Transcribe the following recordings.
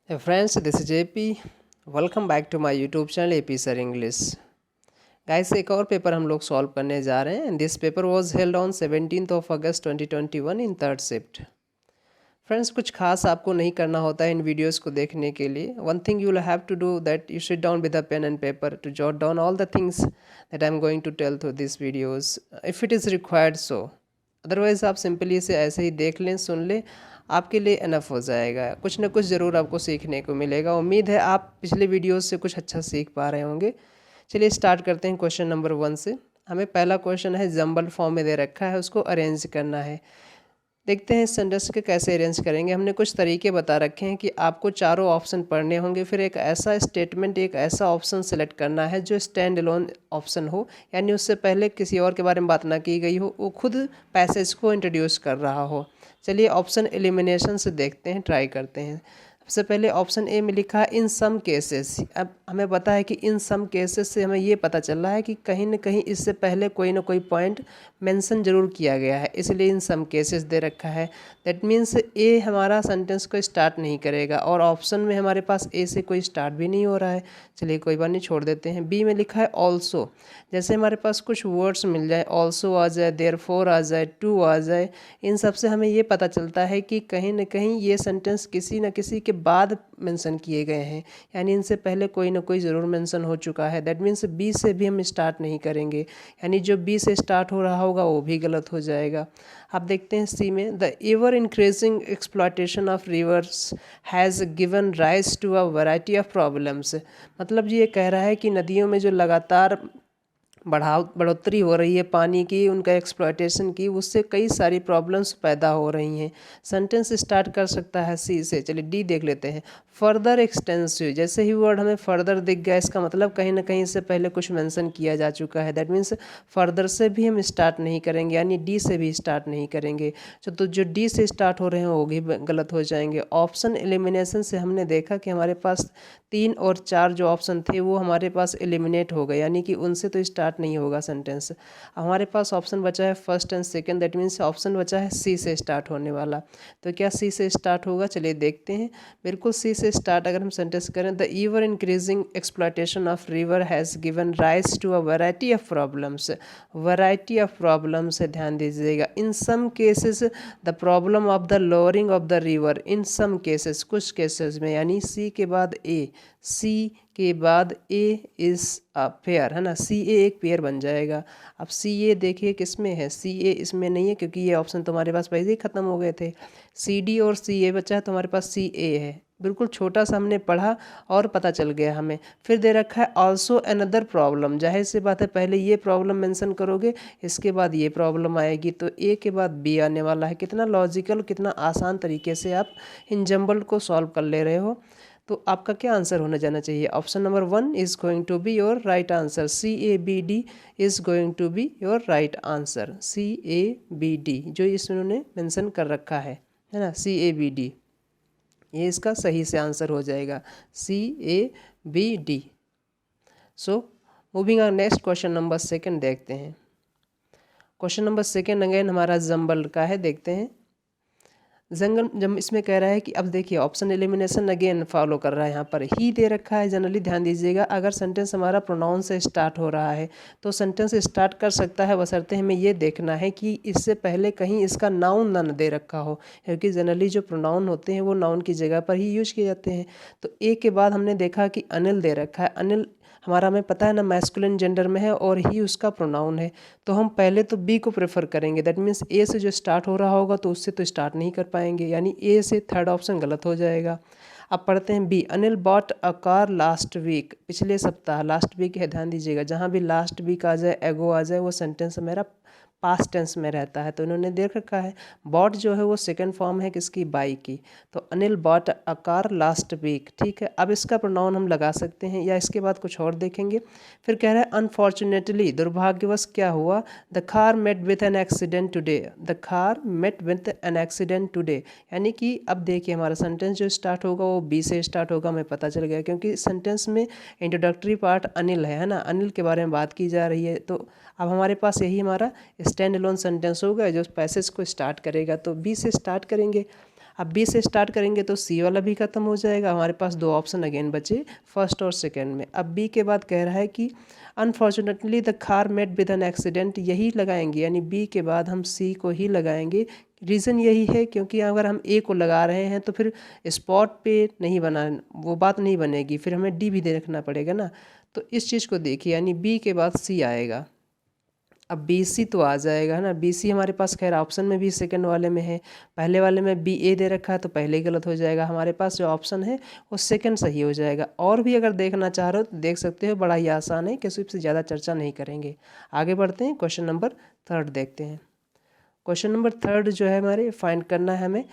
Hey friends, this is JP. Welcome back to my YouTube channel AP sir English. Guys, एक और paper हम लोग solve करने जा रहे हैं। This paper was held on 17th of August 2021 in third shift. Friends, कुछ खास आपको नहीं करना होता है इन वीडियोस को देखने के लिए। One thing you will have to do that you sit down with a pen and paper to jot down all the things that I am going to tell through this videos if it is required so. Otherwise आप simply इसे ऐसे ही देख लें, सुन लें, आपके लिए enough हो जाएगा। कुछ ना कुछ ज़रूर आपको सीखने को मिलेगा। उम्मीद है आप पिछले वीडियोस से कुछ अच्छा सीख पा रहे होंगे। चलिए स्टार्ट करते हैं क्वेश्चन नंबर 1 से। हमें पहला क्वेश्चन है, जंबल फॉर्म में दे रखा है, उसको अरेंज करना है। देखते हैं इस सेंटेंस के कैसे अरेंज करेंगे। हमने कुछ तरीके बता रखे हैं कि आपको चारों ऑप्शन पढ़ने होंगे, फिर एक ऐसा स्टेटमेंट, एक ऐसा ऑप्शन सेलेक्ट करना है जो स्टैंड अलोन ऑप्शन हो, यानी उससे पहले किसी और के बारे में बात ना की गई हो, वो खुद पैसेज को इंट्रोड्यूस कर रहा हो। चलिए ऑप्शन एलिमिनेशन से देखते हैं, ट्राई करते हैं। सबसे पहले ऑप्शन ए में लिखा है इन सम केसेस। अब हमें पता है कि इन सम केसेस से हमें ये पता चल रहा है कि कहीं ना कहीं इससे पहले कोई ना कोई पॉइंट मेंशन जरूर किया गया है, इसलिए इन सम केसेस दे रखा है। दैट मीन्स ए हमारा सेंटेंस को स्टार्ट नहीं करेगा, और ऑप्शन में हमारे पास ए से कोई स्टार्ट भी नहीं हो रहा है। चलिए कोई बात नहीं, छोड़ देते हैं। बी में लिखा है ऑल्सो। जैसे हमारे पास कुछ वर्ड्स मिल जाए, ऑल्सो आ जाए, देयरफॉर आ जाए, टू आ जाए, इन सब से हमें ये पता चलता है कि कहीं ना कहीं ये सेंटेंस किसी न किसी के बाद मेंशन किए गए हैं, यानी इनसे पहले कोई ना कोई ज़रूर मेंशन हो चुका है। दैट मीन्स बी से भी हम स्टार्ट नहीं करेंगे, यानी जो बी से स्टार्ट हो रहा होगा वो भी गलत हो जाएगा। आप देखते हैं सी में, the ever increasing exploitation of rivers has given rise to a variety of problems. मतलब ये कह रहा है कि नदियों में जो लगातार बढ़ोतरी हो रही है पानी की, उनका एक्सप्लॉयटेशन की, उससे कई सारी प्रॉब्लम्स पैदा हो रही हैं। सेंटेंस स्टार्ट कर सकता है सी से। चलिए डी देख लेते हैं, फर्दर एक्सटेंसिव। जैसे ही वर्ड हमें फर्दर दिख गया, इसका मतलब कहीं ना कहीं इससे पहले कुछ मेंशन किया जा चुका है। दैट मीन्स फर्दर से भी हम स्टार्ट नहीं करेंगे, यानी डी से भी स्टार्ट नहीं करेंगे। तो जो डी से स्टार्ट हो रहे हैं वो भी गलत हो जाएंगे। ऑप्शन एलिमिनेशन से हमने देखा कि हमारे पास 3 और 4 जो ऑप्शन थे वो हमारे पास एलिमिनेट हो गए, यानी कि उनसे तो स्टार्ट नहीं होगा सेंटेंस। हमारे पास ऑप्शन बचा है first and second, that means option बचा है सी से स्टार्ट होने वाला। तो क्या सी से स्टार्ट होगा? चलिए देखते हैं। बिल्कुल सी से स्टार्ट अगर हम सेंटेंस करें, the ever increasing exploitation of river has given rise to a variety of problems. Variety of problem से ध्यान दीजिएगा। In some cases the problem of the lowering of the river, in some cases, कुछ cases में, यानी सी के बाद ए, सी के बाद ए इज़ अ पेयर, है ना, सी ए एक पेयर बन जाएगा। अब सी ए देखिए किस में है, सी ए इसमें नहीं है क्योंकि ये ऑप्शन तो हमारे पास पहले ही ख़त्म हो गए थे। सी डी और सी ए बचा है, तो हमारे पास सी ए है। बिल्कुल छोटा सा हमने पढ़ा और पता चल गया हमें। फिर दे रखा है ऑल्सो अनदर प्रॉब्लम। जाहिर सी बात है पहले ये प्रॉब्लम मेंशन करोगे, इसके बाद ये प्रॉब्लम आएगी, तो ए के बाद बी आने वाला है। कितना लॉजिकल, कितना आसान तरीके से आप इन जंबल को सॉल्व कर ले रहे हो। तो आपका क्या आंसर होने जाना चाहिए? Option number 1 is going to be your right answer. C A B D is going to be your right answer. C A B D जो इसमें उन्होंने मेंशन कर रखा है ना, सी ए बी डी, ये इसका सही से आंसर हो जाएगा, C A B D. So moving on, next question number 2 देखते हैं। क्वेश्चन नंबर 2 अगेन हमारा जंबल का है, देखते हैं। जंगल जब इसमें कह रहा है कि अब देखिए ऑप्शन एलिमिनेशन अगेन फॉलो कर रहा है। यहाँ पर ही दे रखा है। जनरली ध्यान दीजिएगा, अगर सेंटेंस हमारा प्रोनाउन से स्टार्ट हो रहा है तो सेंटेंस स्टार्ट कर सकता है, बशर्ते हमें ये देखना है कि इससे पहले कहीं इसका नाउन ना दे रखा हो, क्योंकि जनरली जो प्रोनाउन होते हैं वो नाउन की जगह पर ही यूज किए जाते हैं। तो ए के बाद हमने देखा कि अनिल दे रखा है। अनिल हमारा हमें पता है ना मैस्कुलिन जेंडर में है और ही उसका प्रोनाउन है, तो हम पहले तो बी को प्रेफर करेंगे। दैट मीन्स ए से जो स्टार्ट हो रहा होगा तो उससे तो स्टार्ट नहीं कर पाएंगे, यानी ए से थर्ड ऑप्शन गलत हो जाएगा। अब पढ़ते हैं B, Anil bought a car last week. पिछले सप्ताह, लास्ट वीक है, ध्यान दीजिएगा, जहाँ भी लास्ट वीक आ जाए, एगो आ जाए, वो सेंटेंस मेरा पास्ट टेंस में रहता है। तो इन्होंने देख रखा है बॉट जो है वो सेकंड फॉर्म है किसकी, बाई की। तो Anil bought a car last week, ठीक है। अब इसका प्रोनाउन हम लगा सकते हैं या इसके बाद कुछ और देखेंगे। फिर कह रहा है अनफॉर्चुनेटली, दुर्भाग्यवश क्या हुआ, the car met with an accident today. The car met with an accident today, यानी कि अब देखिए हमारा सेंटेंस जो स्टार्ट होगा वो बी से स्टार्ट होगा, हमें पता चल गया, क्योंकि सेंटेंस में इंट्रोडक्टरी पार्ट अनिल है ना, अनिल के बारे में बात की जा रही है। तो अब हमारे पास यही हमारा स्टैंड अलोन सेंटेंस होगा जो पैसेज को स्टार्ट करेगा, तो बी से स्टार्ट करेंगे। अब बी से स्टार्ट करेंगे तो सी वाला भी खत्म हो जाएगा, हमारे पास दो ऑप्शन अगेन बचे फर्स्ट और सेकेंड में। अब बी के बाद कह रहा है कि unfortunately the car met with an accident, यही लगाएंगे, यानी बी के बाद हम सी को ही लगाएंगे। रीज़न यही है क्योंकि अगर हम ए को लगा रहे हैं तो फिर स्पॉट पे नहीं बना, वो बात नहीं बनेगी, फिर हमें डी भी दे रखना पड़ेगा ना। तो इस चीज़ को देखिए, यानी बी के बाद सी आएगा। अब बी सी तो आ जाएगा है ना, बी सी हमारे पास खैर ऑप्शन में भी सेकंड वाले में है, पहले वाले में बी ए दे रखा है तो पहले ही गलत हो जाएगा, हमारे पास जो ऑप्शन है वो सेकंड सही हो जाएगा। और भी अगर देखना चाह रहे हो तो देख सकते हो, बड़ा ही आसान है, किसी से ज़्यादा चर्चा नहीं करेंगे। आगे बढ़ते हैं, क्वेश्चन नंबर थर्ड देखते हैं। क्वेश्चन नंबर थर्ड जो है हमारे फाइंड करना है हमें,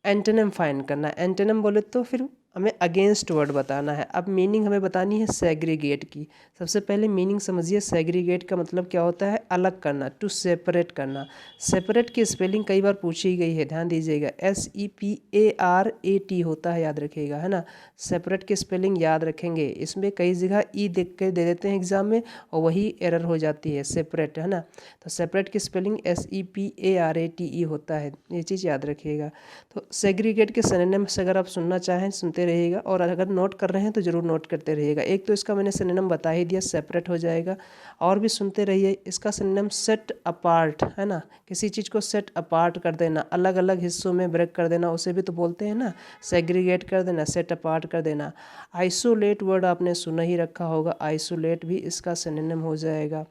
एंटोनिम फाइंड करना है। एंटोनिम बोले तो फिर हमें अगेंस्ट वर्ड बताना है। अब मीनिंग हमें बतानी है सेग्रीगेट की। सबसे पहले मीनिंग समझिए, सेग्रीगेट का मतलब क्या होता है, अलग करना, टू सेपरेट करना। सेपरेट की स्पेलिंग कई बार पूछी गई है, ध्यान दीजिएगा, SEPARAT होता है, याद रखिएगा है ना। सेपरेट की स्पेलिंग याद रखेंगे, इसमें कई जगह ई देख के दे देते हैं एग्जाम में और वही एरर हो जाती है, सेपरेट है ना। तो सेपरेट की स्पेलिंग SEPARATE होता है, ये चीज़ याद रखिएगा। तो सेग्रीगेट के सिनोनिम से अगर आप सुनना चाहें सुनते रहिएगा, और अगर नोट कर रहे हैं तो ज़रूर नोट करते रहिएगा। एक तो इसका मैंने सिनोनिम बता ही दिया, सेपरेट हो जाएगा, और भी सुनते रहिए। इसका सिनोनिम सेट अपार्ट है ना, किसी चीज़ को सेट अपार्ट कर देना, अलग अलग हिस्सों में ब्रेक कर देना, उसे भी तो बोलते हैं ना, सेग्रीगेट कर देना, सेट अपार्ट कर देना। आइसोलेट वर्ड आपने सुना ही रखा होगा, आइसोलेट भी इसका सिनोनिम हो जाएगा।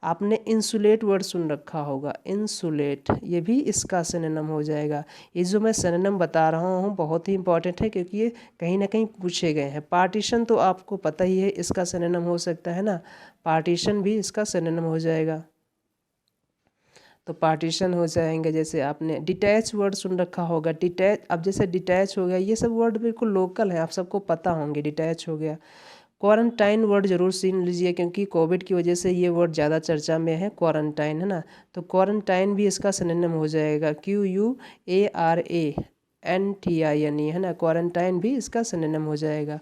आपने इंसुलेट वर्ड सुन रखा होगा, इंसुलेट, ये भी इसका सिनोनिम हो जाएगा। ये जो मैं सिनोनिम बता रहा हूँ बहुत ही इंपॉर्टेंट है, क्योंकि ये कहीं ना कहीं पूछे गए हैं। पार्टीशन तो आपको पता ही है इसका सिनोनिम हो सकता है ना, पार्टीशन भी इसका सिनोनिम हो जाएगा। तो पार्टीशन हो जाएंगे। जैसे आपने डिटैच वर्ड सुन रखा होगा, डिटैच, अब जैसे डिटैच हो गया, ये सब वर्ड बिल्कुल लोकल है, आप सबको पता होंगे, डिटैच हो गया। क्वारंटाइन वर्ड जरूर सुन लीजिए, क्योंकि कोविड की वजह से ये वर्ड ज़्यादा चर्चा में है, क्वारंटाइन है ना। तो क्वारंटाइन भी इसका सिनोनिम हो जाएगा, QUARANTINE है ना, क्वारंटाइन भी इसका सिनोनिम हो जाएगा।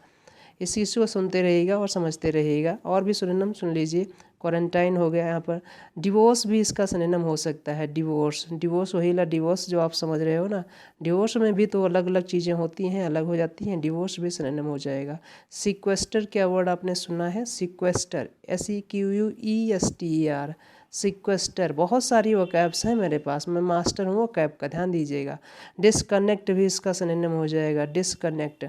इस चीज़ को सुनते रहिएगा और समझते रहिएगा। और भी सिनोनिम सुन लीजिए, क्वारंटाइन हो गया यहाँ पर। डिवोर्स भी इसका सिनोनिम हो सकता है, डिवोर्स, डिवोर्स वही ला डिवोर्स जो आप समझ रहे हो ना। डिवोर्स में भी तो अलग अलग चीज़ें होती हैं, अलग हो जाती हैं, डिवोर्स भी सिनोनिम हो जाएगा। सिक्वेस्टर क्या वर्ड आपने सुना है, सिक्वेस्टर, SEQUESTER, सिक्वेस्टर। बहुत सारी वोकैब्स हैं मेरे पास, मैं मास्टर हूँ वोकैब का, ध्यान दीजिएगा। डिसकनेक्ट भी इसका सिनोनिम हो जाएगा, डिसकनेक्ट,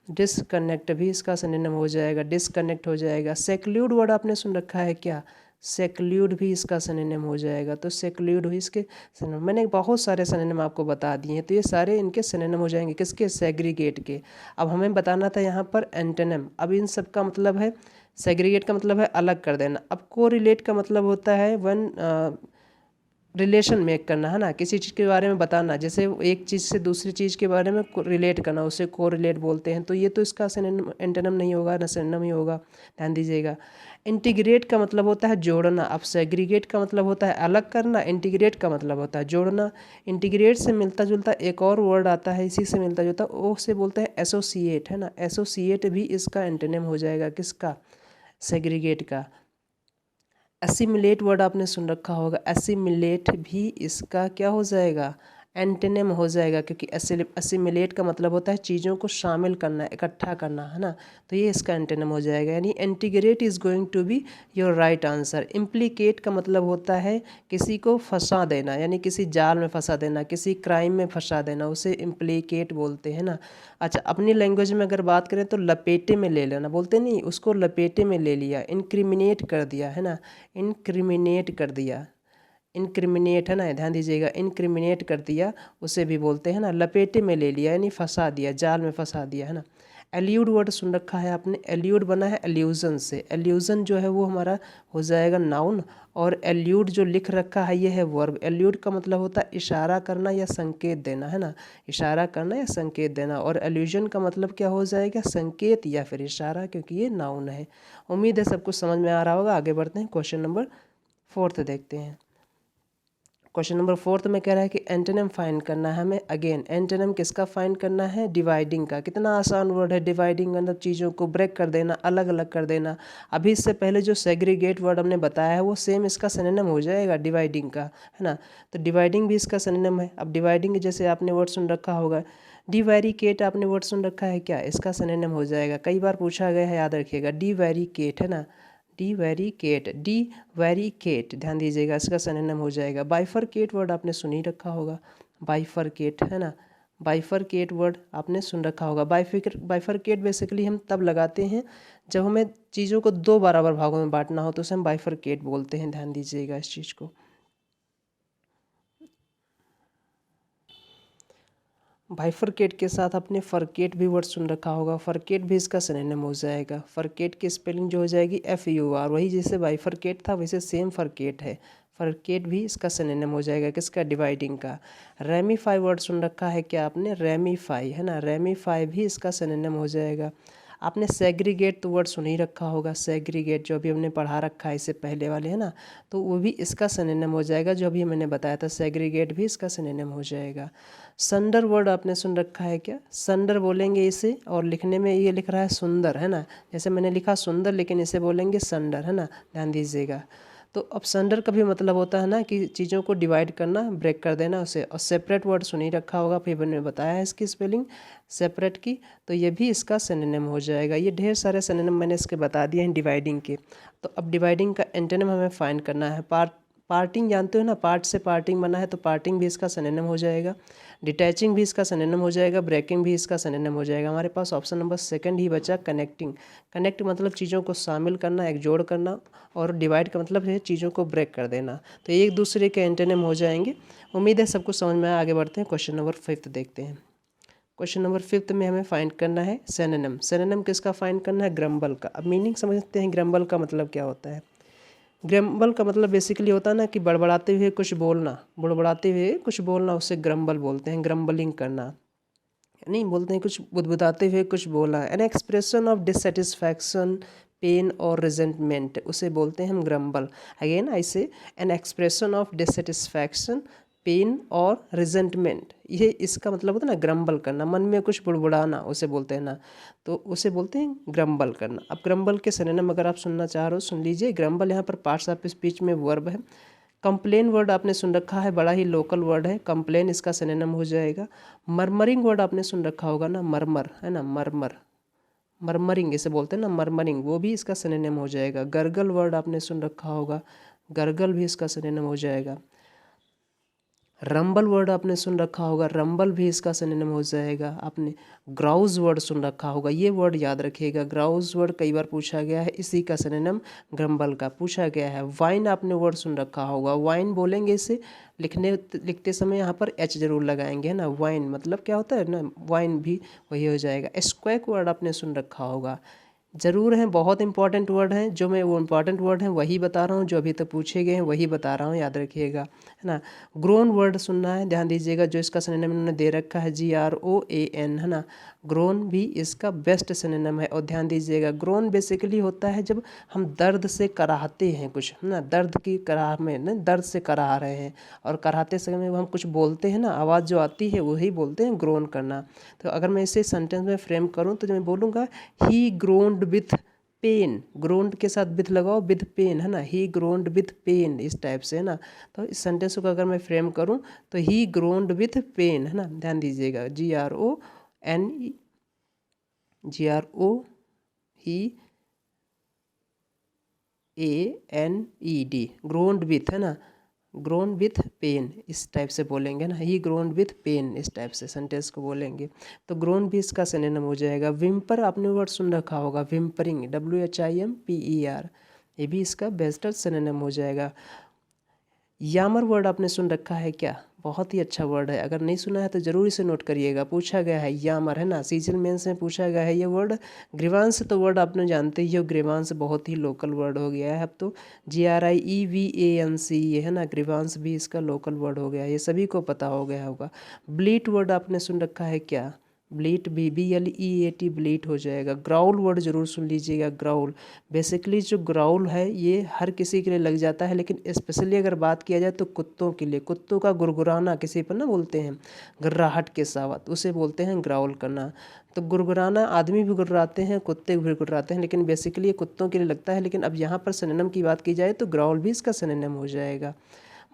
डिसकनेक्ट भी इसका सिनोनिम हो जाएगा, डिसकनेक्ट हो जाएगा। सेक्लूड वर्ड आपने सुन रखा है क्या, सेक्लूड भी इसका सिनोनिम हो जाएगा। तो सेक्लूड भी इसके सिनोनिम, मैंने बहुत सारे सिनोनिम आपको बता दिए हैं, तो ये सारे इनके सिनोनिम हो जाएंगे, किसके, सेग्रीगेट के। अब हमें बताना था यहाँ पर एंटोनिम। अब इन सब का मतलब है, सेग्रीगेट का मतलब है अलग कर देना। अब कोरिलेट का मतलब होता है वन रिलेशन मेक करना है ना, किसी चीज़ के बारे में बताना, जैसे एक चीज़ से दूसरी चीज़ के बारे में रिलेट करना, उसे को रिलेट बोलते हैं। तो ये तो इसका एंटोनिम नहीं होगा ना, सिनोनिम ही होगा, ध्यान दीजिएगा। इंटीग्रेट का मतलब होता है जोड़ना। अब सेग्रीगेट का मतलब होता है अलग करना, इंटीग्रेट का मतलब होता है जोड़ना। इंटीग्रेट से मिलता जुलता एक और वर्ड आता है इसी से मिलता जुलता, वो से बोलते हैं एसोसिएट है ना, एसोसिएट भी इसका एंटोनिम हो जाएगा, किसका, सेग्रीगेट का। असिमिलेट वर्ड आपने सुन रखा होगा, असिमिलेट भी इसका क्या हो जाएगा, एंटोनिम हो जाएगा, क्योंकि असिमिलेट का मतलब होता है चीज़ों को शामिल करना, इकट्ठा करना है ना। तो ये इसका एंटोनिम हो जाएगा, यानी integrate is going to be your right answer. Implicate का मतलब होता है किसी को फंसा देना, यानी किसी जाल में फंसा देना, किसी क्राइम में फंसा देना, उसे इम्प्लीकेट बोलते हैं ना। अच्छा, अपनी लैंग्वेज में अगर बात करें तो लपेटे में ले लेना, बोलते नहीं, उसको लपेटे में ले लिया, इनक्रिमिनेट कर दिया है ना, इनक्रिमिनेट कर दिया, इनक्रिमिनेट है ना, ध्यान दीजिएगा, इनक्रिमिनेट कर दिया उसे भी बोलते हैं ना, लपेटे में ले लिया यानी फंसा दिया, जाल में फंसा दिया है ना। एल्यूड वर्ड सुन रखा है आपने, एल्यूड बना है एल्यूजन से, एल्यूजन जो है वो हमारा हो जाएगा नाउन, और एल्यूड जो लिख रखा है ये है वर्ब। एल्यूड का मतलब होता है इशारा करना या संकेत देना है ना, इशारा करना या संकेत देना, और एल्यूजन का मतलब क्या हो जाएगा, संकेत या फिर इशारा, क्योंकि ये नाउन है। उम्मीद है सब कुछ समझ में आ रहा होगा। आगे बढ़ते हैं, क्वेश्चन नंबर फोर्थ देखते हैं। क्वेश्चन नंबर 4 में कह रहा है कि एंटोनिम फाइंड करना है हमें। अगेन एंटोनिम किसका फाइंड करना है? डिवाइडिंग का। कितना आसान वर्ड है डिवाइडिंग, मतलब चीज़ों को ब्रेक कर देना, अलग अलग कर देना। अभी इससे पहले जो सेग्रीगेट वर्ड हमने बताया है वो सेम इसका सिनोनिम हो जाएगा डिवाइडिंग का, है ना। तो डिवाइडिंग भी इसका सिनोनिम है। अब डिवाइडिंग जैसे आपने वर्ड सुन रखा होगा, डिवैरिकेट आपने वर्ड सुन रखा है क्या? इसका सिनोनिम हो जाएगा। कई बार पूछा गया है, याद रखिएगा, डिवैरिकेट, है ना। डिवैरिकेट, डिवैरिकेट, ध्यान दीजिएगा, इसका सिनोनिम हो जाएगा। बाइफरकेट वर्ड आपने सुन ही रखा होगा, बाइफरकेट, है ना। बाइफरकेट वर्ड आपने सुन रखा होगा। बाइफरकेट बेसिकली हम तब लगाते हैं जब हमें चीज़ों को दो बराबर भागों में बांटना हो, तो उसे हम बाइफरकेट बोलते हैं। ध्यान दीजिएगा इस चीज़ को। बाइफरकेट के साथ आपने फरकेट भी वर्ड सुन रखा होगा, फरकेट भी इसका सिनोनिम हो जाएगा। फरकेट की स्पेलिंग जो हो जाएगी FUR, वही जैसे बाइफरकेट था वैसे सेम फरकेट है। फरकेट भी इसका सिनोनिम हो जाएगा, किसका? डिवाइडिंग का। रेमीफाई वर्ड सुन रखा है क्या आपने? रेमीफाई, है ना, रेमीफाई भी इसका सिनोनिम हो जाएगा। आपने सेग्रीगेट तो वर्ड सुन ही रखा होगा, सेग्रीगेट जो अभी हमने पढ़ा रखा है इससे पहले वाले, है ना। तो वो भी इसका सिनोनिम हो जाएगा, जो अभी मैंने बताया था, सेग्रीगेट भी इसका सिनोनिम हो जाएगा। संडर वर्ड आपने सुन रखा है क्या? संडर बोलेंगे इसे, और लिखने में ये लिख रहा है सुंदर, है ना। जैसे मैंने लिखा सुंदर, लेकिन इसे बोलेंगे संडर, है ना, ध्यान दीजिएगा। तो अब संडर का भी मतलब होता है ना कि चीज़ों को डिवाइड करना, ब्रेक कर देना उसे। और सेपरेट वर्ड सुन ही रखा होगा, फिर मैंने बताया है इसकी स्पेलिंग सेपरेट की, तो ये भी इसका सिनोनिम हो जाएगा। ये ढेर सारे सिनोनिम मैंने इसके बता दिए हैं डिवाइडिंग के। तो अब डिवाइडिंग का एंटोनिम हमें फाइंड करना है। पार्टिंग जानते हो ना, पार्ट से पार्टिंग बना है, तो पार्टिंग भी इसका सिनोनिम हो जाएगा। डिटैचिंग भी इसका सिनोनिम हो जाएगा। ब्रेकिंग भी इसका सिनोनिम हो जाएगा। हमारे पास ऑप्शन नंबर 2 ही बचा, कनेक्टिंग। कनेक्ट मतलब चीज़ों को शामिल करना, एक जोड़ करना, और डिवाइड का मतलब है चीज़ों को ब्रेक कर देना। तो एक दूसरे के एंटोनिम हो जाएंगे। उम्मीद है सबको समझ में आया। आगे बढ़ते हैं, क्वेश्चन नंबर 5 देखते हैं। क्वेश्चन नंबर 5 में हमें फाइंड करना है सिनोनिम। सिनोनिम किसका फाइंड करना है? ग्रम्बल का। अब मीनिंग समझते हैं, ग्रम्बल का मतलब क्या होता है। ग्रम्बल का मतलब बेसिकली होता है ना कि बड़बड़ाते हुए कुछ बोलना, बुड़बड़ाते हुए कुछ बोलना, उसे ग्रम्बल बोलते हैं। ग्रम्बलिंग करना नहीं बोलते हैं, कुछ बुदबुदाते हुए कुछ बोला। An expression of dissatisfaction, pain और रिजेंटमेंट, उसे बोलते हैं हम grumble. Again I say, an expression of dissatisfaction, pain और रिजेंटमेंट, ये इसका मतलब होता है ना ग्रम्बल करना, मन में कुछ बुड़बुड़ाना, उसे बोलते हैं ना, तो उसे बोलते हैं ग्रम्बल करना। अब ग्रम्बल के सिनोनिम अगर आप सुनना चाह रहे हो सुन लीजिए। ग्रम्बल यहाँ पर पार्ट्स ऑफ स्पीच में वर्ब है। कंप्लेन वर्ड आपने सुन रखा है, बड़ा ही लोकल वर्ड है। कंप्लेन इसका सिनोनिम हो जाएगा। मरमरिंग वर्ड आपने सुन रखा होगा ना, मरमर, है ना, मरमर, मरमरिंग इसे बोलते हैं ना, मरमरिंग, वो भी इसका सिनोनिम हो जाएगा। गर्गल वर्ड आपने सुन रखा होगा, गर्गल भी इसका सिनोनिम हो जाएगा। रंबल वर्ड आपने सुन रखा होगा, रंबल भी इसका सिनोनिम हो जाएगा। आपने ग्राउज वर्ड सुन रखा होगा, ये वर्ड याद रखिएगा। ग्राउज वर्ड कई बार पूछा गया है, इसी का सिनोनिम ग्रम्बल का पूछा गया है। वाइन आपने वर्ड सुन रखा होगा, वाइन बोलेंगे इसे, लिखते समय यहाँ पर H जरूर लगाएंगे, है ना। वाइन मतलब क्या होता है ना, वाइन भी वही हो जाएगा। स्क्वैक वर्ड आपने सुन रखा होगा, ज़रूर हैं, बहुत इंपॉर्टेंट वर्ड हैं। जो मैं वो इंपॉर्टेंट वर्ड हैं वही बता रहा हूँ, जो अभी तक पूछे गए हैं वही बता रहा हूँ, याद रखिएगा, है ना। ग्रोन वर्ड सुनना है, ध्यान दीजिएगा, जो इसका सिनोनिम इन्होंने दे रखा है GROAN, है ना। ग्रोन भी इसका बेस्ट सिनोनिम है। और ध्यान दीजिएगा, ग्रोन बेसिकली होता है जब हम दर्द से कराहते हैं कुछ, है ना, दर्द की कराह में ना, दर्द से कराह रहे हैं, और कराहते समय हम कुछ बोलते हैं ना, आवाज़ जो आती है वही बोलते हैं ग्रोन करना। तो अगर मैं इसे सेंटेंस में फ्रेम करूँ तो मैं बोलूँगा, ही ग्रोन्ड विथ पेन, ग्रोन्ड के साथ विथ लगाओ, विथ पेन, है ना, ही ग्रोन्ड विथ पेन, इस टाइप से, है ना। तो इस सेंटेंस को अगर मैं फ्रेम करूं तो ही ग्रोन्ड विथ पेन, है ना, ध्यान दीजिएगा, GRONED, ग्रोन्ड विथ, है ना, ग्रोन विथ पेन, इस टाइप से बोलेंगे ना, ही ग्रोन विथ पेन, इस टाइप से सेंटेंस को बोलेंगे। तो ग्रोन भी इसका सिनोनिम हो जाएगा। विम्पर आपने वर्ड सुन रखा होगा, विम्परिंग, WHIMPER, ये भी इसका बेस्ट सिनोनिम हो जाएगा। यामर वर्ड आपने सुन रखा है क्या? बहुत ही अच्छा वर्ड है, अगर नहीं सुना है तो जरूर इसे नोट करिएगा, पूछा गया है यामर, है ना, सीजन मेंस में पूछा गया है ये वर्ड। ग्रीवांस तो वर्ड आपने जानते ही हो, ग्रीवांस बहुत ही लोकल वर्ड हो गया है अब तो, GRIEVANC, ये है ना, ग्रीवांस भी इसका लोकल वर्ड हो गया है, ये सभी को पता हो गया होगा। ब्लीट वर्ड आपने सुन रखा है क्या? ब्लीट, BBLEAT ब्लीट हो जाएगा। ग्राउल वर्ड जरूर सुन लीजिएगा, ग्राउल। बेसिकली जो ग्राउल है ये हर किसी के लिए लग जाता है, लेकिन स्पेशली अगर बात किया जाए तो कुत्तों के लिए, कुत्तों का गुरगुराना किसी पर ना बोलते हैं गर्राहट के साथ, उसे बोलते हैं ग्राउल करना। तो गुरगुराना आदमी भी गुर्राते हैं, कुत्ते भी गुर्राते हैं, लेकिन बेसिकली ये कुत्तों के लिए लगता है। लेकिन अब यहाँ पर सिनोनिम की बात की जाए तो ग्राउल भी इसका सिनोनिम हो जाएगा।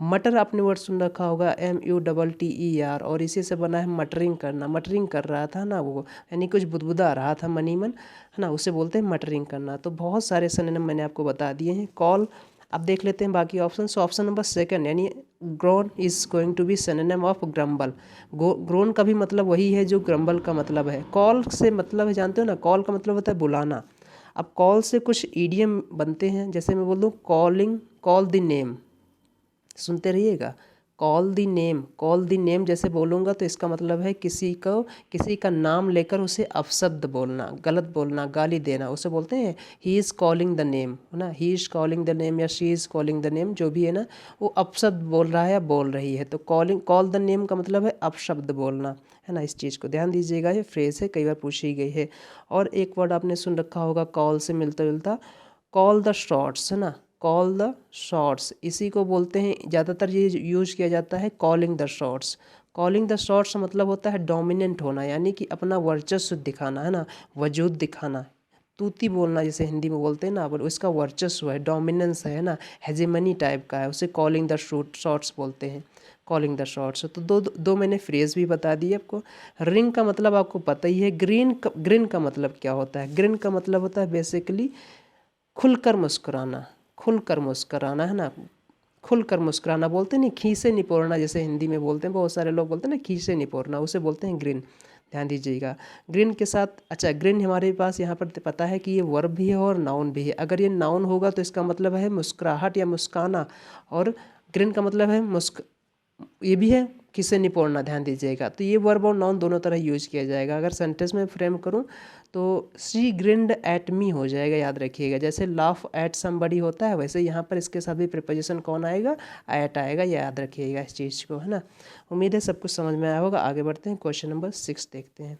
मटर आपने वर्ड सुन रखा होगा, MUTTER, और इसी से बना है मटरिंग करना। मटरिंग कर रहा था ना वो, यानी कुछ बुदबुदा रहा था मनीमन, है ना, उसे बोलते हैं मटरिंग करना। तो बहुत सारे सिनोनिम मैंने आपको बता दिए हैं। कॉल, अब देख लेते हैं बाकी option. So option number second, यानी groan is going to be synonym of grumble. Groan का भी मतलब वही है जो ग्रम्बल का मतलब है। कॉल से मतलब है, जानते हो ना, कॉल का मतलब होता है बुलाना। अब कॉल से कुछ ईडियम बनते हैं, जैसे मैं बोल दूँ कॉलिंग, कॉल द नेम, सुनते रहिएगा, call the name. Call the name जैसे बोलूँगा तो इसका मतलब है किसी को, किसी का नाम लेकर उसे अपशब्द बोलना, गलत बोलना, गाली देना, उसे बोलते हैं he is calling the name, है ना, he is calling the name या she is calling the name, जो भी है ना, वो अपशब्द बोल रहा है या बोल रही है। तो कॉलिंग, कॉल द नेम का मतलब है अपशब्द बोलना, है ना। इस चीज़ को ध्यान दीजिएगा, ये फ्रेज है, कई बार पूछी गई है। और एक वर्ड आपने सुन रखा होगा कॉल से मिलता जुलता, कॉल द शॉट्स, है ना, कॉल द शॉट्स, इसी को बोलते हैं, ज़्यादातर ये यूज किया जाता है calling the shots. Calling the shots मतलब होता है डोमिनेंट होना, यानी कि अपना वर्चस्व दिखाना, है ना, वजूद दिखाना, तूती बोलना जिसे हिंदी में बोलते हैं ना, पर उसका वर्चस्व है, डोमिनेंस है ना, हेजेमनी टाइप का है, उसे कॉलिंग द शॉट्स बोलते हैं, कॉलिंग द शॉट्स। तो दो मैंने फ्रेज भी बता दी आपको। रिंग का मतलब आपको पता ही है। ग्रिन का मतलब क्या होता है? ग्रिन का मतलब होता है बेसिकली खुलकर मुस्कुराना, खुलकर मुस्कुराना, है ना, खुलकर मुस्कुराना बोलते हैं, नहीं खीसे निपोरना जैसे हिंदी में बोलते हैं, बहुत सारे लोग बोलते हैं ना खीसे निपोरना, उसे बोलते हैं ग्रिन। ध्यान दीजिएगा, ग्रिन के साथ, अच्छा ग्रिन हमारे पास यहाँ पर पता है कि ये वर्ब भी है और नाउन भी है। अगर ये नाउन होगा तो इसका मतलब है मुस्कुराहट या मुस्काना, और ग्रिन का मतलब है ये भी है किसे निपोड़ना, ध्यान दीजिएगा। तो ये वर्ब और नाउन दोनों तरह यूज किया जाएगा। अगर सेंटेंस में फ्रेम करूँ तो शी ग्रिन्ड एट मी हो जाएगा, याद रखिएगा। जैसे लाफ एट समबडी होता है, वैसे यहाँ पर इसके साथ भी प्रीपोजिशन कौन आएगा? एट आएगा, याद रखिएगा इस चीज़ को, है ना। उम्मीद है सब कुछ समझ में आया होगा। आगे बढ़ते हैं, क्वेश्चन नंबर 6 देखते हैं।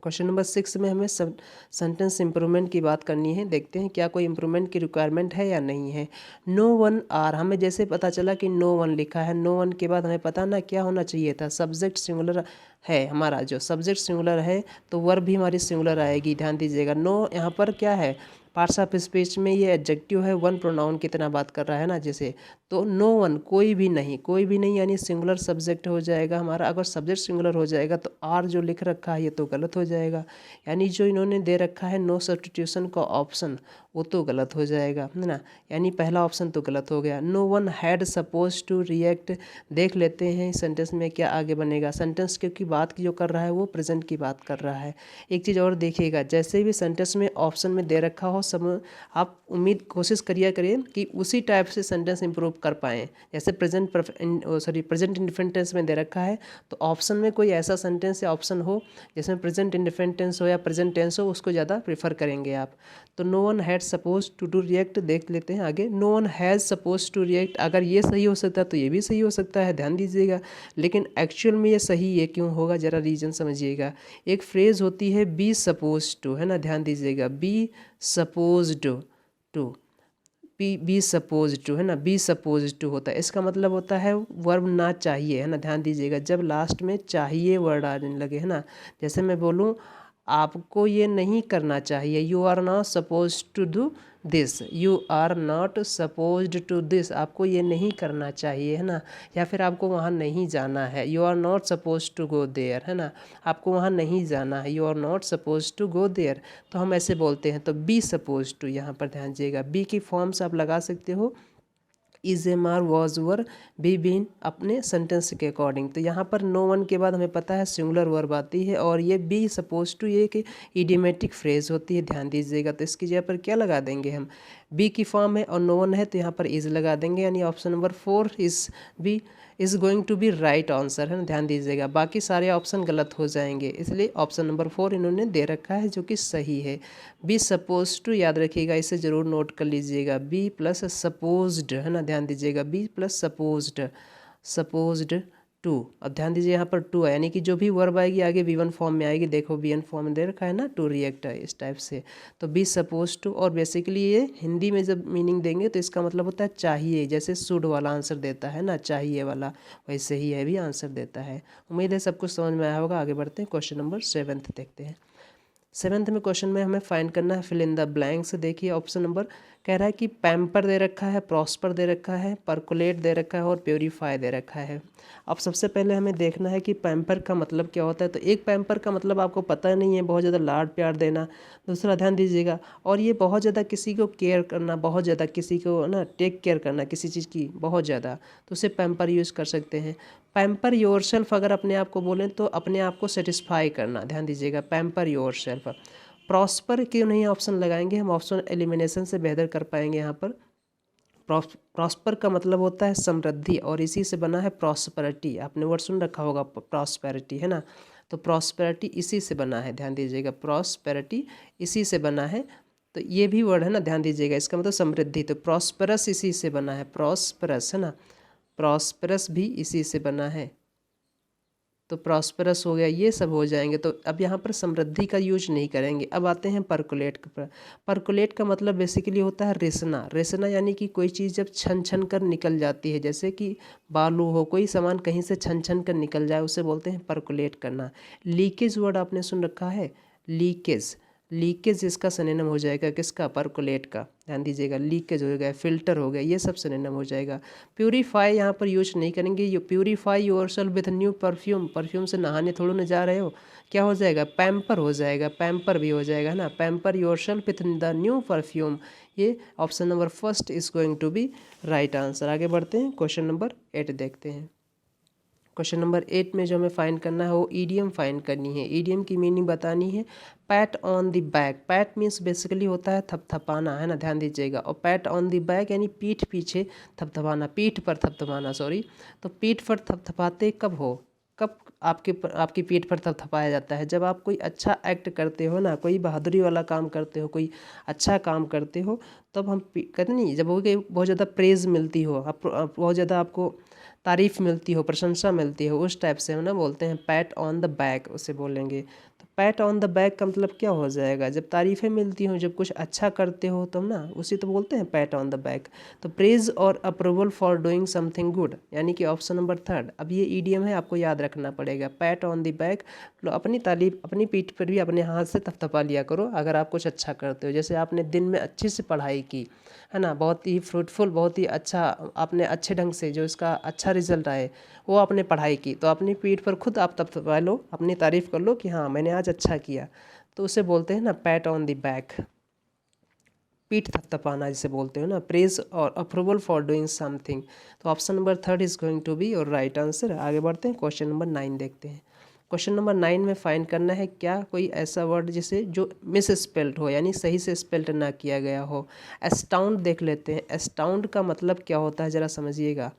क्वेश्चन नंबर 6 में हमें सब सेंटेंस इंप्रूवमेंट की बात करनी है। देखते हैं क्या कोई इंप्रूवमेंट की रिक्वायरमेंट है या नहीं है। नो वन आर, हमें जैसे पता चला कि नो वन लिखा है, नो वन के बाद हमें पता ना क्या होना चाहिए था, सब्जेक्ट सिंगुलर है हमारा, जो सब्जेक्ट सिंगुलर है तो वर्ब भी हमारी सिंगुलर आएगी। ध्यान दीजिएगा, नो यहाँ पर क्या है, पार्ट्स ऑफ स्पीच में ये एडजेक्टिव है, वन प्रोनाउन की तरह बात कर रहा है ना जैसे। तो नो वन, कोई भी नहीं, कोई भी नहीं यानी सिंगुलर सब्जेक्ट हो जाएगा हमारा। अगर सब्जेक्ट सिंगुलर हो जाएगा तो आर जो लिख रखा है ये तो गलत हो जाएगा, यानी जो इन्होंने दे रखा है नो सब्स्टिट्यूशन का ऑप्शन वो तो गलत हो जाएगा, है ना, यानी पहला ऑप्शन तो गलत हो गया। No one had suppose to react, देख लेते हैं सेंटेंस में क्या आगे बनेगा। सेंटेंस क्योंकि बात जो कर रहा है वो प्रेजेंट की बात कर रहा है। एक चीज़ और देखिएगा, जैसे भी सेंटेंस में ऑप्शन में दे रखा हो सब आप कोशिश करिए कि उसी टाइप से सेंटेंस इंप्रूव कर पाएँ। जैसे प्रेजेंट इंडिफरेंट टेंस में दे रखा है तो ऑप्शन में कोई ऐसा सेंटेंस या ऑप्शन हो जिसमें प्रेजेंट इंडिफरेंट टेंस हो या प्रेजेंट टेंस हो, उसको ज़्यादा प्रीफर करेंगे आप। तो no one had suppose to do react, देख लेते हैं आगे। No one has suppose to react, अगर ये सही हो सकता है तो ये भी सही हो सकता है, ध्यान दीजिएगा। लेकिन एक्चुअल में ये सही ये क्यों होगा, ज़रा रीज़न समझिएगा। एक फ्रेज़ होती है बी सपोज टू, है ना, ध्यान दीजिएगा, be supposed to, be suppose to, है ना, बी सपोज टू होता है, इसका मतलब होता है वर्ब ना चाहिए, है ना, ध्यान दीजिएगा। जब लास्ट में चाहिए वर्ड आने लगे, है ना, जैसे मैं बोलूँ आपको ये नहीं करना चाहिए, you are not suppose to do this, you are not supposed to this, आपको ये नहीं करना चाहिए, है ना, या फिर आपको वहाँ नहीं जाना है, you are not suppose to go there, है ना, आपको वहाँ नहीं जाना है, you are not suppose to go there, तो हम ऐसे बोलते हैं। तो बी सपोज टू, यहाँ पर ध्यान दीजिएगा, बी की फॉर्म्स आप लगा सकते हो is am are was were be been अपने सेंटेंस के अकॉर्डिंग। तो यहाँ पर नो वन के बाद हमें पता है सिंगुलर वर्ब आती है, और ये बी सपोज टू ये कि इडियोमेटिक फ्रेज होती है, ध्यान दीजिएगा। तो इसकी जगह पर क्या लगा देंगे हम, बी की फॉर्म है और नो वन है तो यहाँ पर इज लगा देंगे, यानी option number 4 is going to be right answer, है ना, ध्यान दीजिएगा। बाकी सारे ऑप्शन गलत हो जाएंगे, इसलिए ऑप्शन नंबर 4 इन्होंने दे रखा है जो कि सही है। बी सपोज टू, याद रखिएगा, इसे जरूर नोट कर लीजिएगा, बी प्लस सपोज्ड, है ना, ध्यान दीजिएगा, बी प्लस सपोज्ड टू। अब ध्यान दीजिए यहाँ पर टू है, यानी कि जो भी वर्ब आएगी आगे वी वन फॉर्म में आएगी। देखो वी वन फॉर्म में दे रखा है ना, टू रिएक्ट है इस टाइप से। तो बी सपोज टू, और बेसिकली ये हिंदी में जब मीनिंग देंगे तो इसका मतलब होता है चाहिए, जैसे शुड वाला आंसर देता है ना, चाहिए वाला, वैसे ही यह भी आंसर देता है। उम्मीद है सब कुछ समझ में आया होगा। आगे बढ़ते हैं, क्वेश्चन नंबर 7 देखते हैं। 7 में क्वेश्चन में हमें फाइंड करना है फिल इन द ब्लैंक्स। देखिए ऑप्शन नंबर कह रहा है कि पैम्पर दे रखा है, प्रॉस्पर दे रखा है, परकुलेट दे रखा है और प्योरीफाई दे रखा है। अब सबसे पहले हमें देखना है कि पैम्पर का मतलब क्या होता है। तो एक पैम्पर का मतलब आपको पता नहीं है, बहुत ज़्यादा लाड प्यार देना। दूसरा ध्यान दीजिएगा, और ये बहुत ज़्यादा किसी को केयर करना, बहुत ज़्यादा किसी को ना टेक केयर करना किसी चीज़ की बहुत ज़्यादा, तो उसे पैम्पर यूज़ कर सकते हैं। पैम्पर योरसेल्फ अगर अपने आप को बोलें तो अपने आप को सेटिस्फाई करना, ध्यान दीजिएगा, पैम्पर योरसेल्फ। प्रॉस्पर क्यों नहीं ऑप्शन लगाएंगे, हम ऑप्शन एलिमिनेशन से बेहतर कर पाएंगे यहाँ पर। प्रॉस्पर का मतलब होता है समृद्धि, और इसी से बना है प्रॉस्पेरिटी। आपने वर्ड सुन रखा होगा प्रॉस्पेरिटी, है ना। तो प्रॉस्पेरिटी इसी से बना है, ध्यान दीजिएगा, प्रॉस्पेरिटी इसी से बना है। तो ये भी वर्ड है ना, ध्यान दीजिएगा, इसका मतलब समृद्धि। तो प्रॉस्परस इसी से बना है, प्रॉस्परस, है ना, प्रॉस्परस भी इसी से बना है। तो प्रॉस्परस हो गया, ये सब हो जाएंगे। तो अब यहाँ पर समृद्धि का यूज नहीं करेंगे। अब आते हैं परकुलेट पर। परकुलेट का मतलब बेसिकली होता है रिसना। रिसना यानी कि कोई चीज़ जब छन छन कर निकल जाती है, जैसे कि बालू हो, कोई सामान कहीं से छन छन कर निकल जाए, उसे बोलते हैं परकुलेट करना। लीकेज वर्ड आपने सुन रखा है, लीकेज। लीकेज इसका सिनोनिम हो जाएगा किसका, परकुलेट का, ध्यान दीजिएगा। लीकेज हो गया, फिल्टर हो गया, ये सब सिनोनिम हो जाएगा। प्यूरीफाई यहाँ पर यूज नहीं करेंगे। You purify yourself with new perfume, perfume से नहाने थोड़ा ना जा रहे हो, क्या हो जाएगा, पैम्पर हो जाएगा, पैम्पर भी हो जाएगा ना, pamper yourself with the new perfume. ये option number first is going to be right answer. आगे बढ़ते हैं, क्वेश्चन नंबर 8 देखते हैं। क्वेश्चन नंबर 8 में जो हमें फाइंड करना है वो ईडियम फाइंड करनी है। ईडियम की मीनिंग बतानी है। PAT on the back, PAT means basically होता है थपथपाना, है ना, ध्यान दीजिएगा। और पैट ऑन द बैक यानी पीठ पीछे थपथपाना, पीठ पर थपथपाना, सॉरी। तो पीठ पर थपथपाते कब हो, कब आपकी पीठ पर थपथपाया जाता है, जब आप कोई अच्छा एक्ट करते हो ना, कोई बहादुरी वाला काम करते हो, कोई अच्छा काम करते हो, तब हम कहते नहीं, जब हो गए बहुत ज़्यादा प्रेज़ मिलती हो, बहुत ज़्यादा आपको तारीफ़ मिलती हो, प्रशंसा मिलती हो, उस टाइप से हम ना बोलते हैं पैट ऑन द बैक, उसे बोलेंगे। तो पैट ऑन द बैक का मतलब क्या हो जाएगा, जब तारीफ़ें मिलती हो, जब कुछ अच्छा करते हो तो ना, उसी तो बोलते हैं पैट ऑन द बैक। तो प्रेज और approval for doing something good, यानी कि ऑप्शन नंबर 3। अब ये ईडियम है, आपको याद रखना पड़ेगा। पैट ऑन द बैक, अपनी तारीफ, अपनी पीठ पर भी अपने हाथ से थपथपा लिया करो अगर आप कुछ अच्छा करते हो। जैसे आपने दिन में अच्छे से पढ़ाई की, है ना, बहुत ही फ्रूटफुल, बहुत ही अच्छा, आपने अच्छे ढंग से जो इसका अच्छा रिजल्ट आए वो आपने पढ़ाई की, तो अपनी पीठ पर खुद आप थपथपा लो, अपनी तारीफ़ कर लो कि हाँ मैंने आज अच्छा किया। तो उसे बोलते हैं ना पैट ऑन द बैक, पीठ थपथपाना जिसे बोलते हो ना, प्रेज और अप्रूवल फॉर डूइंग समथिंग। तो option number 3 is going to be your right answer. आगे बढ़ते हैं, क्वेश्चन नंबर 9 देखते हैं। क्वेश्चन नंबर 9 में फाइंड करना है क्या कोई ऐसा वर्ड जिसे जो मिस स्पेल्ड हो, यानी सही से स्पेल्ड ना किया गया हो। एस्टाउंड देख लेते हैं। एस्टाउंड का मतलब क्या होता है, ज़रा समझिएगा।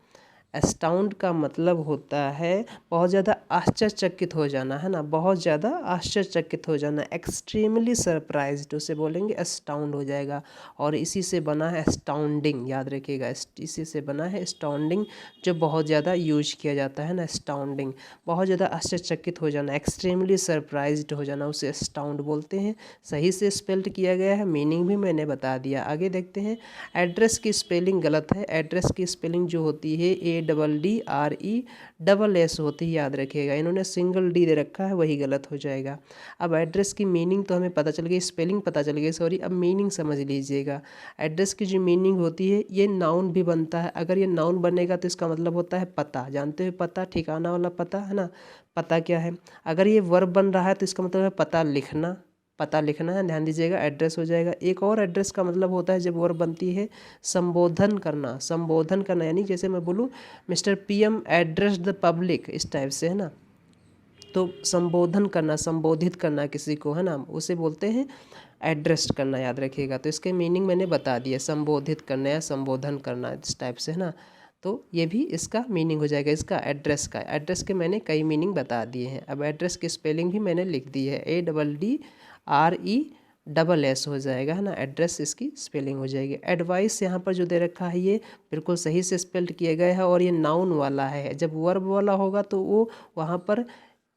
एस्टाउंड का मतलब होता है बहुत ज़्यादा आश्चर्यचकित हो जाना, है ना, बहुत ज़्यादा आश्चर्यचकित हो जाना, एक्सट्रीमली सरप्राइज्ड, उसे बोलेंगे एस्टाउंड हो जाएगा। और इसी से बना है एस्टाउंडिंग, याद रखिएगा, इसी से बना है एस्टाउंडिंग, जो बहुत ज़्यादा यूज किया जाता है ना, एस्टाउंडिंग, बहुत ज़्यादा आश्चर्यचकित हो जाना, एक्सट्रीमली सरप्राइज्ड हो जाना, उसे एस्टाउंड बोलते हैं। सही से स्पेल्ड किया गया है, मीनिंग भी मैंने बता दिया। आगे देखते हैं। एड्रेस की स्पेलिंग गलत है। एड्रेस की स्पेलिंग जो होती है ADDRESS होती है, याद रखिएगा। इन्होंने सिंगल डी दे रखा है, वही गलत हो जाएगा। अब एड्रेस की मीनिंग तो हमें पता चल गई, स्पेलिंग पता चल गई, सॉरी। अब मीनिंग समझ लीजिएगा। एड्रेस की जो मीनिंग होती है, ये नाउन भी बनता है। अगर ये नाउन बनेगा तो इसका मतलब होता है पता, जानते हो पता, ठिकाना वाला पता, है ना, पता क्या है। अगर ये वर्ब बन रहा है तो इसका मतलब है पता लिखना, पता लिखना है, ध्यान दीजिएगा, एड्रेस हो जाएगा। एक और एड्रेस का मतलब होता है जब वर्ब बनती है संबोधन करना, संबोधन करना, यानी जैसे मैं बोलूँ mister PM address the public, इस टाइप से, है ना। तो संबोधन करना, संबोधित करना किसी को, है ना, उसे बोलते हैं एड्रेस करना, याद रखिएगा। तो इसके मीनिंग मैंने बता दिया, संबोधित करना या संबोधन करना, इस टाइप से, है ना। तो ये भी इसका मीनिंग हो जाएगा, इसका एड्रेस का। एड्रेस के मैंने कई मीनिंग बता दिए हैं। अब एड्रेस की स्पेलिंग भी मैंने लिख दी है, ADDRE डबल एस हो जाएगा, है ना। एड्रेस इसकी स्पेलिंग हो जाएगी। एडवाइस यहाँ पर जो दे रखा है ये बिल्कुल सही से स्पेल्ड किया गया है और ये नाउन वाला है। जब वर्ब वाला होगा तो वो वहाँ पर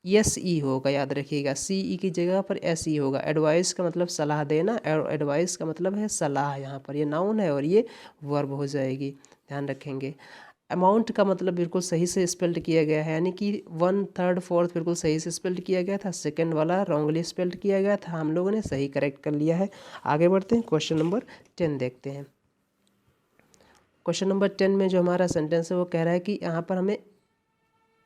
एस ई होगा, याद रखिएगा। सी ई की जगह पर एस ई होगा। एडवाइस का मतलब सलाह देना और एडवाइस का मतलब है सलाह। यहाँ पर ये नाउन है और ये वर्ब हो जाएगी, ध्यान रखेंगे। अमाउंट का मतलब बिल्कुल सही से स्पेल्ड किया गया है, यानी कि 1/3 4 बिल्कुल सही से स्पेल्ड किया गया था। सेकंड वाला रॉन्गली स्पेल्ड किया गया था, हम लोगों ने सही करेक्ट कर लिया है। आगे बढ़ते हैं, क्वेश्चन नंबर 10 देखते हैं। क्वेश्चन नंबर 10 में जो हमारा सेंटेंस है वो कह रहा है कि यहाँ पर हमें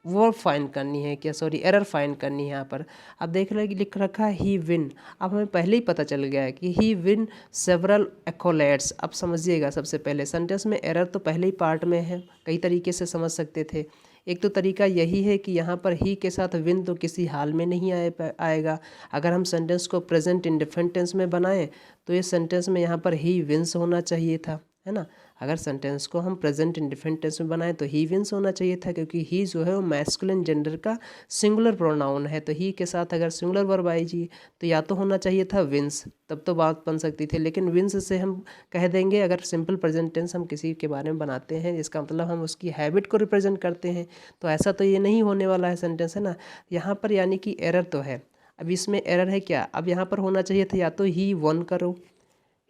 वर्ब फाइंड करनी है, क्या सॉरी एरर फाइंड करनी है। यहाँ पर आप देख रहे हैं कि लिख रखा है ही विन। अब हमें पहले ही पता चल गया है कि ही विन सेवरल एक्कोलेट्स। अब समझिएगा, सबसे पहले सेंटेंस में एरर तो पहले ही पार्ट में है, कई तरीके से समझ सकते थे। एक तो तरीका यही है कि यहाँ पर ही के साथ विन तो किसी हाल में नहीं आएगा। अगर हम सेंटेंस को प्रेजेंट इंडेफिनिट टेंस में बनाएं तो ये सेंटेंस में यहाँ पर ही विंस होना चाहिए था, है ना। अगर सेंटेंस को हम प्रेजेंट इंडेफिनिट टेंस में बनाएं तो ही विंस होना चाहिए था, क्योंकि ही जो है वो मैस्कुलिन जेंडर का सिंगुलर प्रोनाउन है। तो ही के साथ अगर सिंगुलर वर्ब आएगी तो या तो होना चाहिए था विंस, तब तो बात बन सकती थी। लेकिन विंस से हम कह देंगे, अगर सिंपल प्रेजेंट टेंस हम किसी के बारे में बनाते हैं इसका मतलब हम उसकी हैबिट को रिप्रेजेंट करते हैं, तो ऐसा तो ये नहीं होने वाला है सेंटेंस, है ना। यहाँ पर यानी कि एरर तो है। अब इसमें एरर है क्या, अब यहाँ पर होना चाहिए था या तो ही वन करो,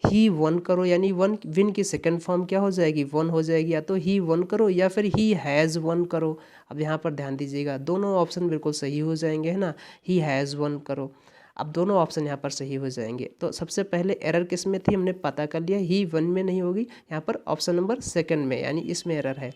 ही वन करो, यानी वन विन की सेकंड फॉर्म क्या हो जाएगी, वन हो जाएगी। या तो ही वन करो या फिर ही हैज़ वन करो। अब यहाँ पर ध्यान दीजिएगा, दोनों ऑप्शन बिल्कुल सही हो जाएंगे, है ना। ही हैज़ वन करो, अब दोनों ऑप्शन यहाँ पर सही हो जाएंगे। तो सबसे पहले एरर किस में थी, हमने पता कर लिया, ही वन में नहीं होगी, यहाँ पर ऑप्शन नंबर सेकंड में, यानी इसमें एरर है।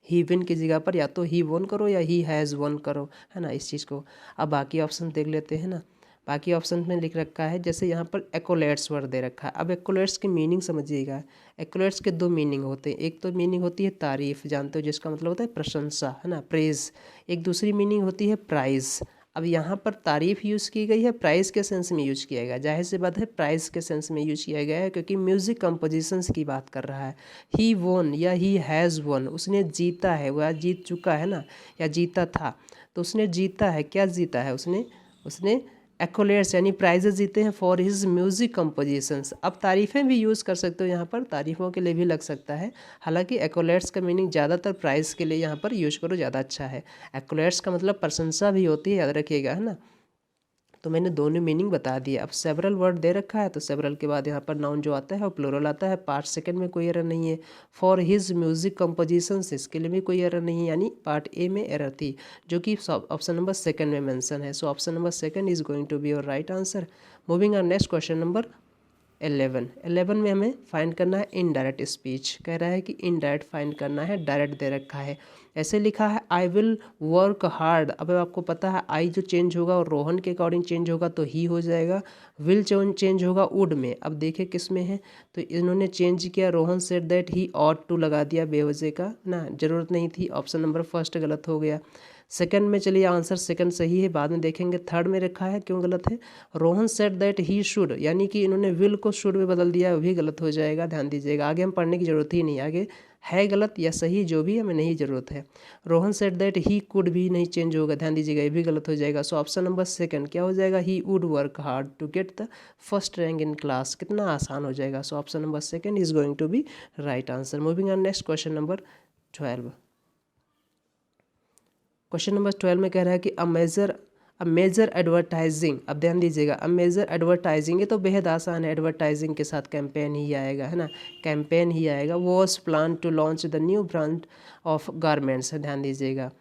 ही विन की जगह पर या तो ही वन करो या ही हैज़ वन करो, है ना, इस चीज़ को। अब बाकी ऑप्शन देख लेते हैं ना। बाकी ऑप्शन में लिख रखा है, जैसे यहाँ पर एक्कोलेट्स वर्ड दे रखा है। अब एक्कोलेट्स की मीनिंग समझिएगा। एक्कोलेट्स के दो मीनिंग होते हैं, एक तो मीनिंग होती है तारीफ़, जानते हो, जिसका मतलब होता है प्रशंसा, है ना, प्रेज़। एक दूसरी मीनिंग होती है प्राइज़। अब यहाँ पर तारीफ़ यूज़ की गई है, प्राइज़ के सेंस में यूज किया गया, जाहिर सी बात है प्राइज़ के सेंस में यूज किया गया है, क्योंकि म्यूज़िक कंपोजिशंस की बात कर रहा है। ही वोन या ही हैज़ वन, उसने जीता है, वह जीत चुका है ना, या जीता था, तो उसने जीता है, क्या जीता है उसने, उसने एक्कोलेट्स यानी प्राइजेस जीते हैं फॉर हिज म्यूजिक कंपोजिशंस। अब तारीफ़ें भी यूज़ कर सकते हो, यहाँ पर तारीफ़ों के लिए भी लग सकता है। हालांकि एक्कोलेट्स का मीनिंग ज़्यादातर प्राइज़ के लिए यहाँ पर यूज करो, ज़्यादा अच्छा है। एक्कोलेट्स का मतलब प्रशंसा भी होती है, याद रखिएगा, है ना। तो मैंने दोनों मीनिंग बता दिए। अब सेवरल वर्ड दे रखा है, तो सेवरल के बाद यहाँ पर नाउन जो आता है वो प्लूरल आता है। पार्ट सेकंड में कोई एरर नहीं है। फॉर हिज म्यूजिक कंपोजिशंस, इसके लिए भी कोई एरर नहीं है, यानी पार्ट ए में एरर थी, जो कि ऑप्शन नंबर सेकंड में मेंशन है। So option number second is going to be your right answer. Moving on next question number 11 में हमें फाइंड करना है इनडायरेक्ट स्पीच। कह रहा है कि इनडायरेक्ट फाइंड करना है, डायरेक्ट दे रखा है। ऐसे लिखा है आई विल वर्क हार्ड। अब आपको पता है आई जो चेंज होगा और रोहन के अकॉर्डिंग चेंज होगा तो ही हो जाएगा। विल चेंज होगा वुड में। अब देखे किस में है, तो इन्होंने चेंज किया, Rohan said that he ought to लगा दिया बेवजह का ना, ज़रूरत नहीं थी। ऑप्शन नंबर फर्स्ट गलत हो गया। सेकंड में चलिए, आंसर सेकंड सही है, बाद में देखेंगे। थर्ड में रखा है, क्यों गलत है, Rohan said that he should, यानी कि इन्होंने विल को शुड में बदल दिया, वो भी गलत हो जाएगा। ध्यान दीजिएगा, आगे हम पढ़ने की जरूरत ही नहीं, आगे है गलत या सही जो भी हमें नहीं ज़रूरत है। Rohan said that he could भी नहीं चेंज होगा, ध्यान दीजिएगा, ये भी गलत हो जाएगा। सो ऑप्शन नंबर सेकंड क्या हो जाएगा, he would work hard to get the first rank in class. कितना आसान हो जाएगा। So option number second is going to be right answer. Moving on next question number 12। Question number 12 में कह रहा है कि अ मेजर एडवर्टाइजिंग। अब ध्यान दीजिएगा, अ मेजर एडवर्टाइजिंग, ये तो बेहद आसान है, एडवर्टाइजिंग के साथ कैंपेन ही आएगा, है ना, कैंपेन ही आएगा। Was plan to launch the new brand of garments, ध्यान दीजिएगा।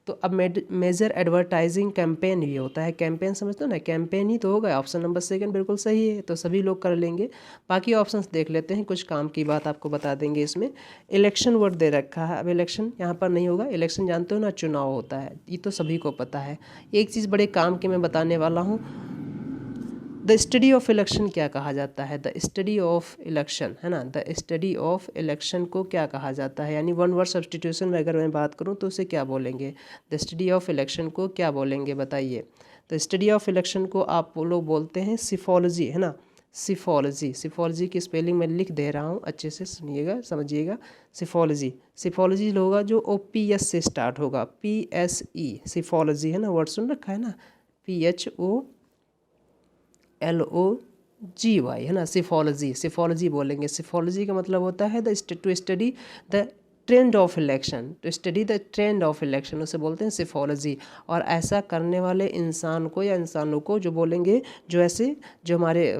तो अब मेजर एडवर्टाइजिंग कैंपेन भी होता है, कैंपेन समझते हो ना, कैंपेन ही तो होगा। ऑप्शन नंबर सेकंड बिल्कुल सही है, तो सभी लोग कर लेंगे। बाकी ऑप्शंस देख लेते हैं, कुछ काम की बात आपको बता देंगे इसमें। इलेक्शन वर्ड दे रखा है, अब इलेक्शन यहाँ पर नहीं होगा। इलेक्शन जानते हो ना, चुनाव होता है, ये तो सभी को पता है। एक चीज़ बड़े काम की मैं बताने वाला हूँ, द स्टडी ऑफ इलेक्शन क्या कहा जाता है, द स्टडी ऑफ इलेक्शन, है ना, द स्टडी ऑफ इलेक्शन को क्या कहा जाता है, यानी वन वर्ड सब्सटीट्यूशन में अगर मैं बात करूं तो उसे क्या बोलेंगे, द स्टडी ऑफ इलेक्शन को क्या बोलेंगे बताइए। तो स्टडी ऑफ इलेक्शन को आप लोग बोलते हैं सिफोलॉजी, है ना, सिफोलॉजी। सिफोलॉजी की स्पेलिंग मैं लिख दे रहा हूँ, अच्छे से सुनिएगा, समझिएगा। सिफोलॉजी, सिफोलॉजी होगा जो OPS से स्टार्ट होगा, PSE, सिफोलॉजी, है ना, वर्ड सुन रखा है ना, PHOLOGY, GY, है ना। सिफोलॉजी, सिफोलॉजी बोलेंगे। सिफोलॉजी का मतलब होता है to study the trend of election, to study the trend of election, उसे बोलते हैं सिफोलॉजी। और ऐसा करने वाले इंसान को या इंसानों को जो बोलेंगे, जो ऐसे जो हमारे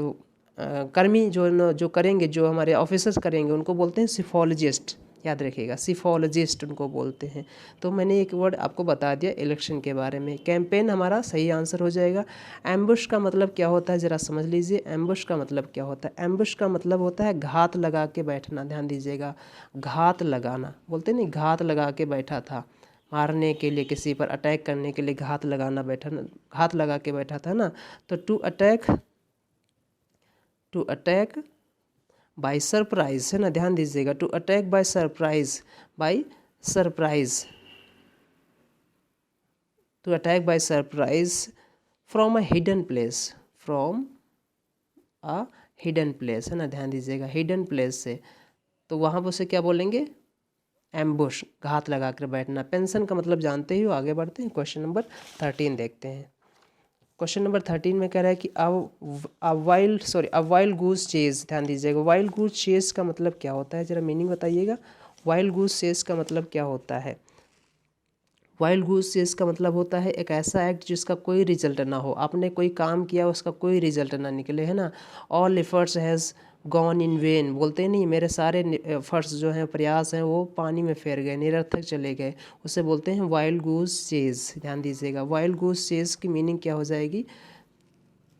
कर्मी जो करेंगे, जो हमारे ऑफिसर्स करेंगे, उनको बोलते हैं सिफोलॉजिस्ट। याद रखिएगा, सिफोलॉजिस्ट उनको बोलते हैं। तो मैंने एक वर्ड आपको बता दिया इलेक्शन के बारे में। कैंपेन हमारा सही आंसर हो जाएगा। एम्बुश का मतलब क्या होता है ज़रा समझ लीजिए। एम्बुश का मतलब क्या होता है? एम्बुश का मतलब होता है घात लगा के बैठना। ध्यान दीजिएगा, घात लगाना बोलते नहीं, घात लगा के बैठा था, मारने के लिए, किसी पर अटैक करने के लिए घात लगाना, बैठा, घात लगा के बैठा था ना। तो टू अटैक बाय सरप्राइज, है ना। ध्यान दीजिएगा, to attack by surprise, by surprise, to attack by surprise from a hidden place, from a hidden place, है ना। ध्यान दीजिएगा, हिडन प्लेस से, तो वहाँ पर उसे क्या बोलेंगे? एम्बुश, घात लगा कर बैठना। पेंशन का मतलब जानते ही हो। आगे बढ़ते हैं, क्वेश्चन नंबर 13 देखते हैं। क्वेश्चन नंबर 13 में कह रहा है कि अ वाइल्ड गूस चेज। ध्यान दीजिएगा, वाइल्ड गूस चेज का मतलब क्या होता है, जरा मीनिंग बताइएगा। वाइल्ड गूस चेज का मतलब क्या होता है? वाइल्ड गूस चेज का मतलब होता है एक ऐसा एक्ट जिसका कोई रिजल्ट ना हो। आपने कोई काम किया, उसका कोई रिजल्ट ना निकले, है ना। All efforts has gone in when, बोलते नहीं, मेरे सारे एफर्ट्स जो हैं, प्रयास हैं, वो पानी में फेर गए, निरर्थक चले गए, उसे बोलते हैं वाइल्ड गूस चेज। ध्यान दीजिएगा, वाइल्ड गूस चेज की मीनिंग क्या हो जाएगी,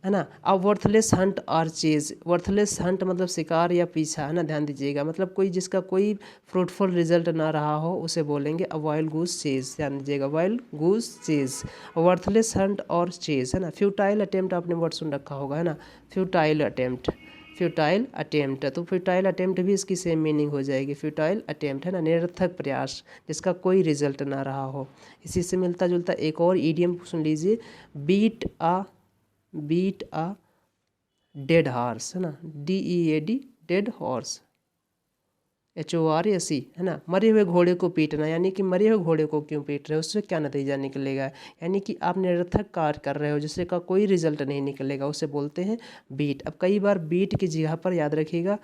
है ना। अ वर्थलेस हंट और चेज, वर्थलेस हंट मतलब शिकार या पीछा, है ना। ध्यान दीजिएगा, मतलब कोई जिसका कोई फ्रूटफुल रिजल्ट ना रहा हो, उसे बोलेंगे अ वाइल्ड गूस चेज। ध्यान दीजिएगा, wild goose chase, worthless hunt और चेज, है ना। फ्यूटाइल अटेम्प्ट आपने वर्ड सुन रखा होगा, है ना। फ्यूटाइल अटेम्प्ट, फ्यूटाइल अटेम्प्ट, तो फ्यूटाइल अटेम्प्ट भी इसकी सेम मीनिंग हो जाएगी। फ्यूटाइल अटेम्प्ट, है ना, निरर्थक प्रयास जिसका कोई रिजल्ट ना रहा हो। इसी से मिलता जुलता एक और ईडियम सुन लीजिए, बीट अ डेड हॉर्स, है ना। DEAD, डेड हॉर्स, HORSE, है ना। मरे हुए घोड़े को पीटना, यानी कि मरे हुए घोड़े को क्यों पीट रहे हो, उससे क्या नतीजा निकलेगा, यानी कि आप निरर्थक कार्य कर रहे हो जिससे का कोई रिजल्ट नहीं निकलेगा, उसे बोलते हैं बीट। अब कई बार बीट की जगह पर, याद रखिएगा,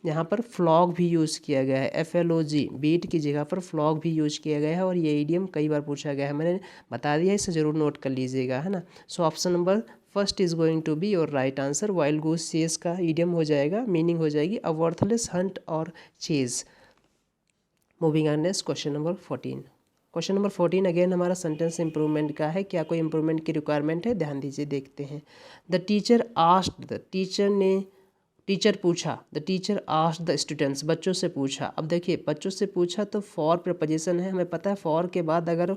यहाँ पर फ्लॉग भी यूज़ किया गया है, FLOG, बीट की जगह पर फ्लॉग भी यूज किया गया है, और ये ईडियम कई बार पूछा गया है, मैंने बता दिया, इसे ज़रूर नोट कर लीजिएगा, है ना। So option number first is going to be your right answer. Wild goose chase का ईडियम हो जाएगा, मीनिंग हो जाएगी अ वर्थलेस हंट और chase. Moving on next, question number 14। Question number 14 again हमारा सेंटेंस इंप्रूवमेंट का है। क्या कोई इंप्रूवमेंट की रिक्वायरमेंट है? ध्यान दीजिए, देखते हैं। The teacher asked, the teacher ने, टीचर पूछा, the teacher asked the students, बच्चों से पूछा। अब देखिए, बच्चों से पूछा तो फॉर प्रपोजिशन है, हमें पता है फॉर के बाद अगर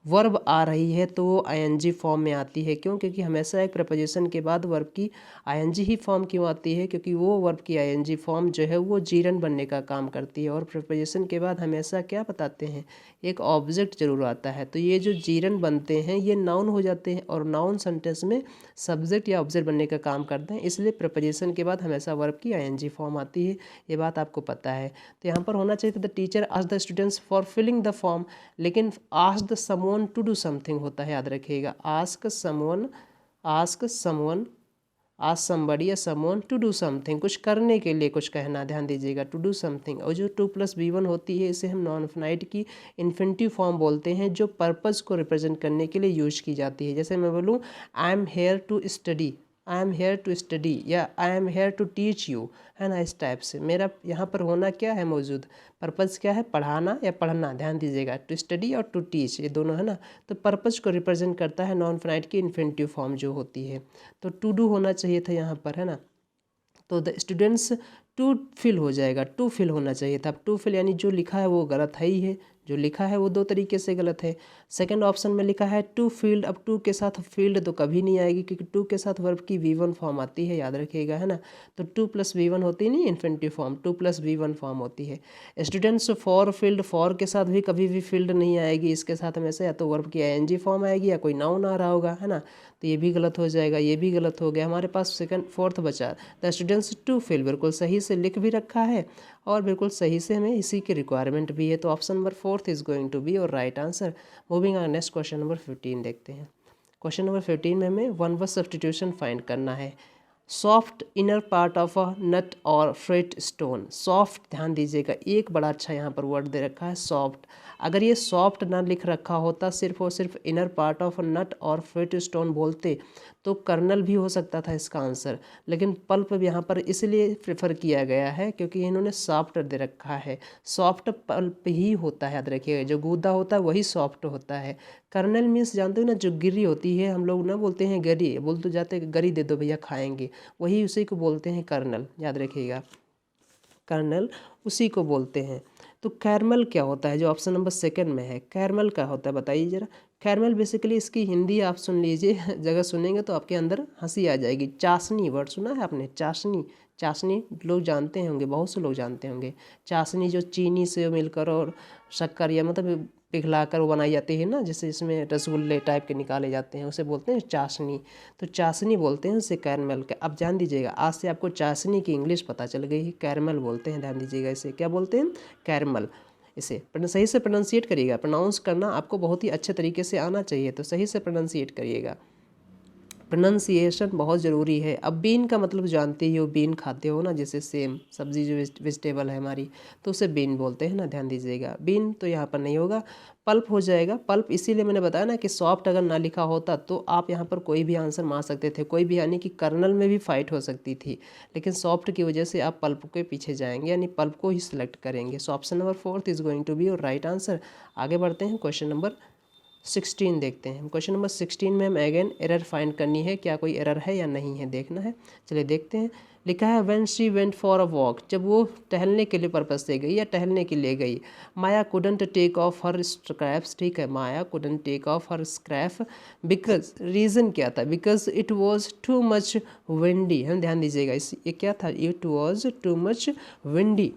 वर्ब आ रही है तो वो ING फॉर्म में आती है। क्यों? क्योंकि हमेशा एक प्रपोजिशन के बाद वर्ब की ING ही फॉर्म क्यों आती है? क्योंकि वो वर्ब की ING फॉर्म जो है वो जीरन बनने का काम करती है, और प्रपोजिशन के बाद हमेशा क्या बताते हैं, एक ऑब्जेक्ट जरूर आता है। तो ये जो जीरन बनते हैं ये नाउन हो जाते हैं, और नाउन सेंटेंस में सब्जेक्ट या ऑब्जेक्ट बनने का काम करते हैं, इसलिए प्रपोजिशन के बाद हमेशा वर्ब की ING फॉर्म आती है। ये बात आपको पता है। तो यहाँ पर होना चाहिए था the teacher asked the students for filling the form, लेकिन asked someone to do something होता है, याद रखिएगा। Ask someone, ask someone, ask somebody या समवन टू डू समथिंग, कुछ करने के लिए कुछ कहना। ध्यान दीजिएगा, टू डू समथिंग। और जो 2+B1 होती है, इसे हम नॉन इनफिनाइट की इन्फिनिटिव फॉर्म बोलते हैं, जो पर्पस को रिप्रेजेंट करने के लिए यूज की जाती है। जैसे मैं बोलूँ I am here to study, I am here to study, या I am here to teach you, है ना। इस टाइप से मेरा यहाँ पर होना क्या है मौजूद, पर्पज़ क्या है, पढ़ाना या पढ़ना। ध्यान दीजिएगा, टू स्टडी और टू टीच, ये दोनों, है ना। तो पर्पज़ को रिप्रेजेंट करता है नॉन इनफिनाइट की इन्फिनिटिव फॉर्म जो होती है। तो टू डू होना चाहिए था यहाँ पर, है ना। तो द स्टूडेंट्स टू फिल हो जाएगा, टू फिल होना चाहिए था। अब टू फिल यानी जो लिखा है वो गलत है ही है, जो लिखा है वो दो तरीके से गलत है। सेकंड ऑप्शन में लिखा है टू फील्ड, अब टू के साथ फील्ड तो कभी नहीं आएगी, क्योंकि टू के साथ वर्ब की V1 फॉर्म आती है, याद रखिएगा, है ना। तो 2+V1 होती नहीं, इन्फिनिटिव फॉर्म 2+V1 फॉर्म होती है। स्टूडेंट्स फॉर फील्ड, फॉर के साथ भी कभी भी फील्ड नहीं आएगी, इसके साथ हमेशा या तो वर्ब की ING फॉर्म आएगी या कोई नाउन आ रहा होगा, है ना। तो ये भी गलत हो जाएगा, ये भी गलत हो गया। हमारे पास सेकंड फोर्थ बचा, द स्टूडेंट्स टू फिल, बिल्कुल सही से लिख भी रखा है और बिल्कुल सही से हमें इसी की रिक्वायरमेंट भी है। तो option number fourth is going to be our right answer. Moving on next, question number 15 देखते हैं। क्वेश्चन नंबर 15 में हमें वन वर्ड सब्स्टिट्यूशन फाइंड करना है। Soft inner part of a nut or fruit stone. Soft, ध्यान दीजिएगा, एक बड़ा अच्छा यहाँ पर वर्ड दे रखा है सॉफ्ट। अगर ये सॉफ्ट ना लिख रखा होता, सिर्फ और सिर्फ inner part of nut or fruit stone बोलते, तो कर्नल भी हो सकता था इसका आंसर। लेकिन पल्प यहाँ पर इसलिए प्रेफर किया गया है क्योंकि इन्होंने सॉफ्ट दे रखा है। सॉफ्ट पल्प ही होता है, याद रखिएगा, जो गूदा होता है वही सॉफ्ट होता है। कर्नल मीन्स जानते हो ना, जो गिरी होती है, हम लोग ना बोलते हैं गरी, बोल तो जाते हैं गरी दे दो भैया खाएंगे, वही उसी को बोलते हैं कर्नल, याद रखिएगा, कर्नल उसी को बोलते हैं। तो कैरमल क्या होता है, जो ऑप्शन नंबर सेकंड में है, कैरमल क्या होता है बताइए जरा। कैरमल बेसिकली इसकी हिंदी आप सुन लीजिए, जगह सुनेंगे तो आपके अंदर हंसी आ जाएगी। चाशनी वर्ड सुना है आपने, चाशनी, चाशनी लोग जानते होंगे, बहुत से लोग जानते होंगे। चाशनी जो चीनी से मिलकर और शक्कर या मतलब पिघला कर वो बनाई जाती है ना, जैसे इसमें रसगुल्ले टाइप के निकाले जाते हैं, उसे बोलते हैं चाशनी। तो चाशनी बोलते हैं उसे कैरमल का। अब ध्यान दीजिएगा, आज से आपको चाशनी की इंग्लिश पता चल गई, कैरमल बोलते हैं। ध्यान दीजिएगा, इसे क्या बोलते हैं, कैरमल। इसे सही से प्रोनाउंसिएट करिएगा, प्रोनाउंस करना आपको बहुत ही अच्छे तरीके से आना चाहिए, तो सही से प्रोनाउंसिएट करिएगा, प्रोनाउंसिएशन बहुत ज़रूरी है। अब बीन का मतलब जानते ही हो, बीन खाते हो ना, जैसे सेम सब्जी जो वेजिटेबल है हमारी, तो उसे बीन बोलते हैं ना, ध्यान दीजिएगा। बीन तो यहाँ पर नहीं होगा, पल्प हो जाएगा। पल्प इसीलिए मैंने बताया ना कि सॉफ्ट अगर ना लिखा होता तो आप यहाँ पर कोई भी आंसर मार सकते थे, कोई भी, यानी कि कर्नल में भी फाइट हो सकती थी, लेकिन सॉफ्ट की वजह से आप पल्प के पीछे जाएंगे, यानी पल्प को ही सिलेक्ट करेंगे। So option number 4 is going to be your right answer. आगे बढ़ते हैं, क्वेश्चन नंबर 16 देखते हैं। क्वेश्चन नंबर 16 में हमें अगेन एरर फाइंड करनी है, क्या कोई एरर है या नहीं है देखना है। चलिए देखते हैं। लिखा है when she went for a walk, जब वो टहलने के लिए पर्पज से गई या टहलने के लिए गई, Maya couldn't take off her scraps, ठीक है, Maya couldn't take off her scrap because, reason क्या था, because it was too much windy. हम ध्यान दीजिएगा, इस ये क्या था, it was too much windy.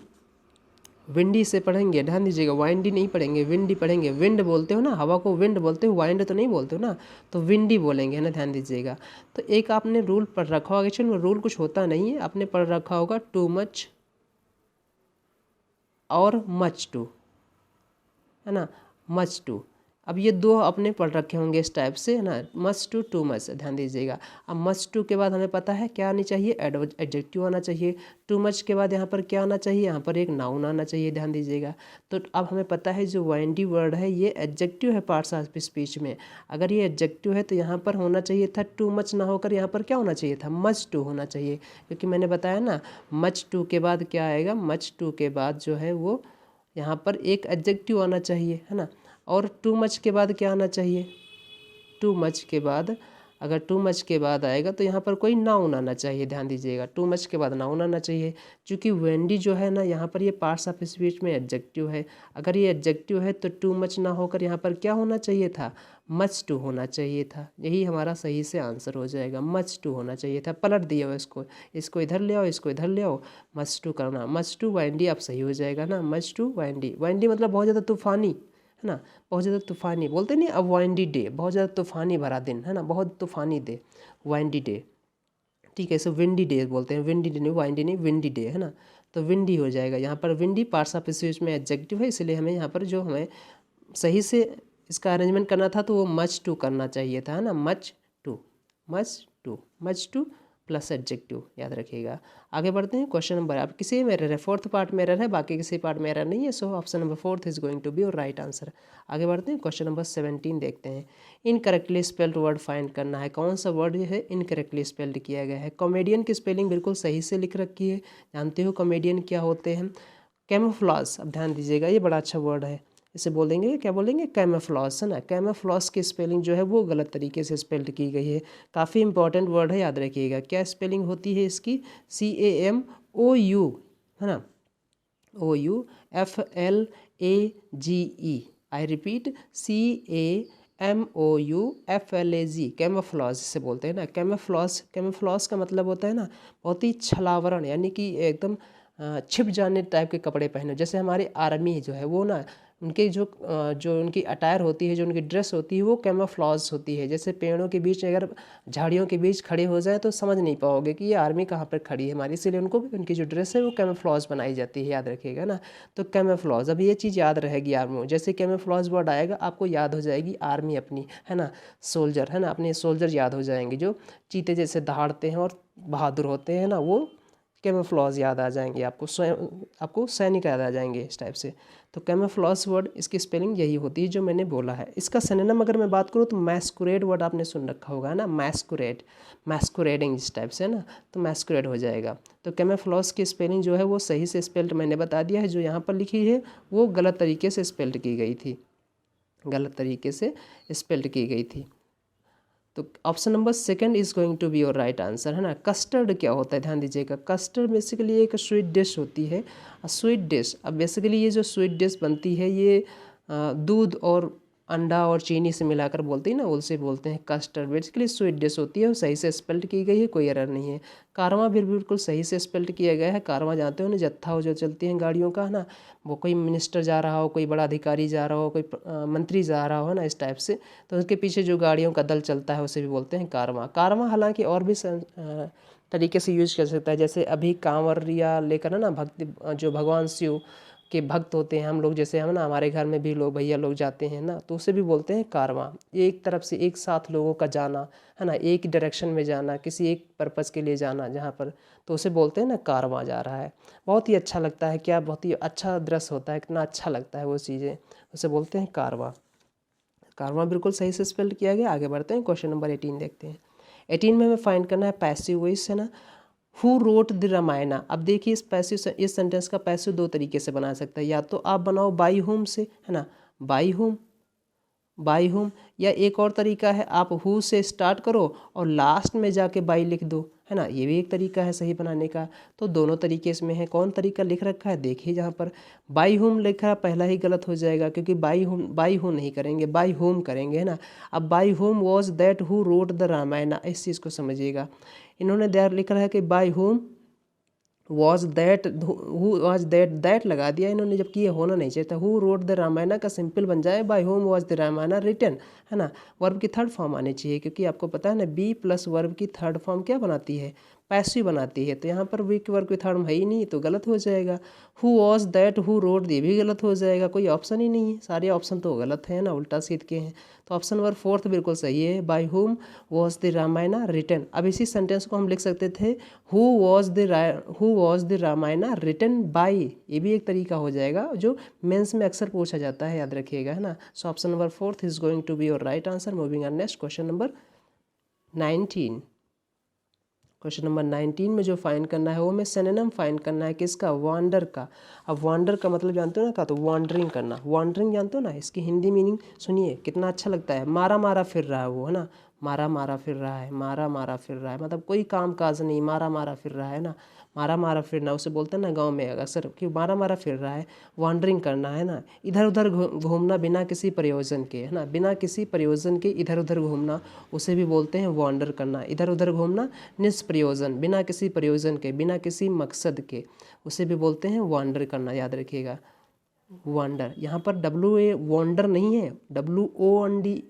Windy से पढ़ेंगे, ध्यान दीजिएगा, वाइंडी नहीं पढ़ेंगे, विंडी पढ़ेंगे। विंड बोलते हो ना, हवा को विंड बोलते हो, वाइंड तो नहीं बोलते हो ना, तो विंडी बोलेंगे, है ना, ध्यान दीजिएगा। तो एक आपने रूल पढ़ रखा होगा, एक्चुअली रूल कुछ होता नहीं है, आपने पढ़ रखा होगा टू मच और मच टू, है ना, मच टू। अब ये दो अपने पढ़ रखे होंगे इस टाइप से, है ना, मच टू, टू मच, ध्यान दीजिएगा। अब मच टू के बाद हमें पता है क्या आनी चाहिए, एडजेक्टिव आना चाहिए। टू मच के बाद यहाँ पर क्या आना चाहिए, यहाँ पर एक नाउन आना चाहिए, ध्यान दीजिएगा। तो अब हमें पता है जो वाइंडी वर्ड है ये एडजेक्टिव है पार्ट्स ऑफ स्पीच में। अगर ये एडजेक्टिव है तो यहाँ पर होना चाहिए था टू मच ना होकर यहाँ पर क्या होना चाहिए था, मच टू होना चाहिए, क्योंकि मैंने बताया ना मच टू के बाद क्या आएगा, मच टू के बाद जो है वो यहाँ पर एक एडजेक्टिव आना चाहिए, है ना। और टू मच के बाद क्या आना चाहिए, टू मच के बाद, अगर टू मच के बाद आएगा तो यहाँ पर कोई नाउन आना चाहिए, ध्यान दीजिएगा, टू मच के बाद नाउन आना चाहिए। क्योंकि वेंडी जो है ना, यहाँ पर ये पार्ट्स ऑफ स्पीच में एडजेक्टिव है, अगर ये एडजेक्टिव है तो टू मच ना होकर यहाँ पर क्या होना चाहिए था, मच टू होना चाहिए था। यही हमारा सही से आंसर हो जाएगा, मच टू होना चाहिए था। पलट दिया हो इसको, इसको इधर ले आओ, इसको इधर ले आओ, मच टू करना, मच टू वाइंडी, अब सही हो जाएगा ना, मच टू वाइंडी। वाइंडी मतलब बहुत ज़्यादा तूफानी, है ना, बहुत ज़्यादा तूफानी बोलते नहीं, अब वाइंडी डे, बहुत ज़्यादा तूफानी भरा दिन, है ना, बहुत तूफानी डे, वाइंडी डे, ठीक है। इसे विंडी डे बोलते हैं, विंडी डे नहीं, वाइंडी नहीं, विंडी डे, है ना। तो विंडी हो जाएगा, यहाँ पर विंडी पार्ट्स ऑफ स्पीच में एडजेक्टिव है, इसलिए हमें यहाँ पर जो हमें सही से इसका अरेंजमेंट करना था तो वो मच टू करना चाहिए था, है ना, much too, much too, much too plus adjective, याद रखिएगा। आगे बढ़ते हैं, क्वेश्चन नंबर, अब किसी में एरर है, फोर्थ पार्ट में एरर है, बाकी किसी पार्ट में एरर नहीं है, so option number 4 is going to be your right answer. आगे बढ़ते हैं, क्वेश्चन नंबर 17 देखते हैं। इनकरेक्टली स्पेल्ड वर्ड फाइंड करना है, कौन सा वर्ड है इनकरेक्टली स्पेल्ड किया गया है। कॉमेडियन की स्पेलिंग बिल्कुल सही से लिख रखी है, जानते हो कॉमेडियन क्या होते हैं, कैमोफ्लेज। अब ध्यान दीजिएगा, ये बड़ा अच्छा वर्ड है, इसे बोलेंगे क्या बोलेंगे, कैमोफ्लेज, है ना। कैमोफ्लेज की स्पेलिंग जो है वो गलत तरीके से स्पेल्ड की गई है, काफ़ी इंपॉर्टेंट वर्ड है, याद रखिएगा। क्या स्पेलिंग होती है इसकी, CAMOU, है ना, OUFLAGE, I repeat CAMOUFLAG, camouflage से बोलते हैं ना। कैमोफ्लेज, कैमोफ्लेज का मतलब होता है ना बहुत ही छलावरण, यानी कि एकदम छिप जाने टाइप के कपड़े पहने। जैसे हमारी आर्मी जो है वो ना, उनके जो उनकी अटायर होती है, जो उनकी ड्रेस होती है वो कैमोफ्लेज होती है। जैसे पेड़ों के बीच अगर झाड़ियों के बीच खड़े हो जाए तो समझ नहीं पाओगे कि ये आर्मी कहाँ पर खड़ी है हमारी, इसीलिए उनको उनकी जो ड्रेस है वो कैमोफ्लेज बनाई जाती है, याद रखिएगा ना। तो कैमोफ्लेज, अब ये चीज़ याद रहेगी आर्मी, जैसे कैमोफ्लेज वर्ड आएगा आपको याद हो जाएगी आर्मी अपनी, है ना, सोल्जर, है ना, अपने सोल्जर याद हो जाएंगे जो चीते जैसे दहाड़ते हैं और बहादुर होते हैं ना, वो कैमोफ्लेज याद आ जाएंगे आपको, आपको सैनिक याद आ जाएंगे इस टाइप से। तो कैमोफ्लेज वर्ड इसकी स्पेलिंग यही होती है जो मैंने बोला है। इसका सिनोनिम अगर मैं बात करूँ तो मैस्कुरेड वर्ड आपने सुन रखा होगा, है ना, मैस्कुरेड, मैस्कुरेडिंग इस टाइप से, है ना, तो मैस्कुरेड हो जाएगा। तो कैमोफ्लेज की स्पेलिंग जो है वो सही से स्पेल्ड मैंने बता दिया है, जो यहाँ पर लिखी है वो गलत तरीके से स्पेल्ड की गई थी, गलत तरीके से स्पेल्ड की गई थी। तो option number second is going to be your right answer, है ना। कस्टर्ड क्या होता है, ध्यान दीजिएगा। कस्टर्ड बेसिकली एक स्वीट डिश होती है, स्वीट डिश। अब बेसिकली ये जो स्वीट डिश बनती है ये दूध और अंडा और चीनी से मिलाकर बोलते हैं ना, उसे बोलते हैं कस्टर्ड। बेसिकली स्वीट डिश होती है, वो सही से स्पेल्ड की गई है, कोई एरर नहीं है। कारवां भी बिल्कुल सही से स्पेल्ड किया गया है। कारवां जानते हो ना, जत्था हो जो चलती हैं गाड़ियों का, है ना, वो कोई मिनिस्टर जा रहा हो, कोई बड़ा अधिकारी जा रहा हो, कोई मंत्री जा रहा हो ना, इस टाइप से, तो उसके पीछे जो गाड़ियों का दल चलता है उसे भी बोलते हैं कारवां। कारवां हालांकि और भी तरीके से यूज कर सकता है, जैसे अभी कांवरिया लेकर, है ना, भक्ति जो भगवान शिव के भक्त होते हैं हम लोग, जैसे हम ना, हमारे घर में भी लोग भैया लोग जाते हैं ना, तो उसे भी बोलते हैं कारवां। एक तरफ से एक साथ लोगों का जाना, है ना, एक डायरेक्शन में जाना, किसी एक पर्पज़ के लिए जाना जहाँ पर, तो उसे बोलते हैं ना कारवां जा रहा है। बहुत ही अच्छा लगता है, क्या बहुत ही अच्छा दृश्य होता है, कितना अच्छा लगता है वो चीज़ें, उसे बोलते हैं कारवां। कारवां बिल्कुल सही से स्पेल्ड किया गया। आगे बढ़ते हैं, क्वेश्चन नंबर 18 देखते हैं। 18 में हमें फाइंड करना है पैसिव वॉइस, है ना। Who wrote the Ramayana. अब देखिए इस पैसिव, इस सेंटेंस का पैसिव दो तरीके से बना सकते हैं, या तो आप बनाओ बाई होम से, है ना, बाई होम, बाई होम, या एक और तरीका है आप हु से स्टार्ट करो और लास्ट में जाके बाई लिख दो, है ना, ये भी एक तरीका है सही बनाने का। तो दोनों तरीके इसमें है, कौन तरीका लिख रखा है देखिए, जहाँ पर बाई होम लिखा है पहला ही गलत हो जाएगा, क्योंकि बाई होम नहीं करेंगे, बाई होम करेंगे, है ना। अब by home was that who wrote the Ramayana, इस चीज़ को समझिएगा। इन्होंने देयर लिख रहा है कि by home was that, who was that लगा दिया इन्होंने, जबकि ये होना नहीं चाहिए था। हु रोट द रामायणा का सिंपल बन जाए by whom was the Ramayana written, है ना। वर्ब की थर्ड फॉर्म आनी चाहिए, क्योंकि आपको पता है ना बी प्लस वर्ब की थर्ड फॉर्म क्या बनाती है, पैसिव बनाती है। तो यहाँ पर वी की वर्ब की थर्ड है ही नहीं, तो गलत हो जाएगा। Who was that who wrote, ये भी गलत हो जाएगा, कोई ऑप्शन ही नहीं है, सारे ऑप्शन तो गलत है ना, उल्टा सीध के हैं। तो ऑप्शन नंबर फोर्थ बिल्कुल सही है, by whom was the Ramayana written. अब इसी सेंटेंस को हम लिख सकते थे who was the Ramayana written by, ये भी एक तरीका हो जाएगा जो मेंस में अक्सर पूछा जाता है, याद रखिएगा, है ना। So option number fourth is going to be your right answer. Moving on next question number 19। Question number 19 में जो फाइंड करना है वो हमें सिनोनिम फाइंड करना है, किसका, वांडर का। अब वांडर का मतलब जानते हो ना, का तो वांडरिंग करना, वांडरिंग जानते हो ना, इसकी हिंदी मीनिंग सुनिए कितना अच्छा लगता है। मारा मारा फिर रहा है वो, है ना, मारा मारा फिर रहा है, मारा मारा फिर रहा है, मतलब कोई काम काज नहीं, मारा मारा फिर रहा है ना, मारा मारा फिरना उसे बोलते हैं ना गांव में अक्सर कि मारा मारा फिर रहा है। वांडरिंग करना, है ना, इधर उधर घूमना बिना किसी प्रयोजन के, है ना, बिना किसी प्रयोजन के इधर उधर घूमना, उसे भी बोलते हैं वांडर करना। इधर उधर घूमना निष्प्रयोजन, बिना किसी प्रयोजन के, बिना किसी मकसद के, उसे भी बोलते हैं वांडर करना, याद रखिएगा। वंडर, यहाँ पर वंडर नहीं है, WONDER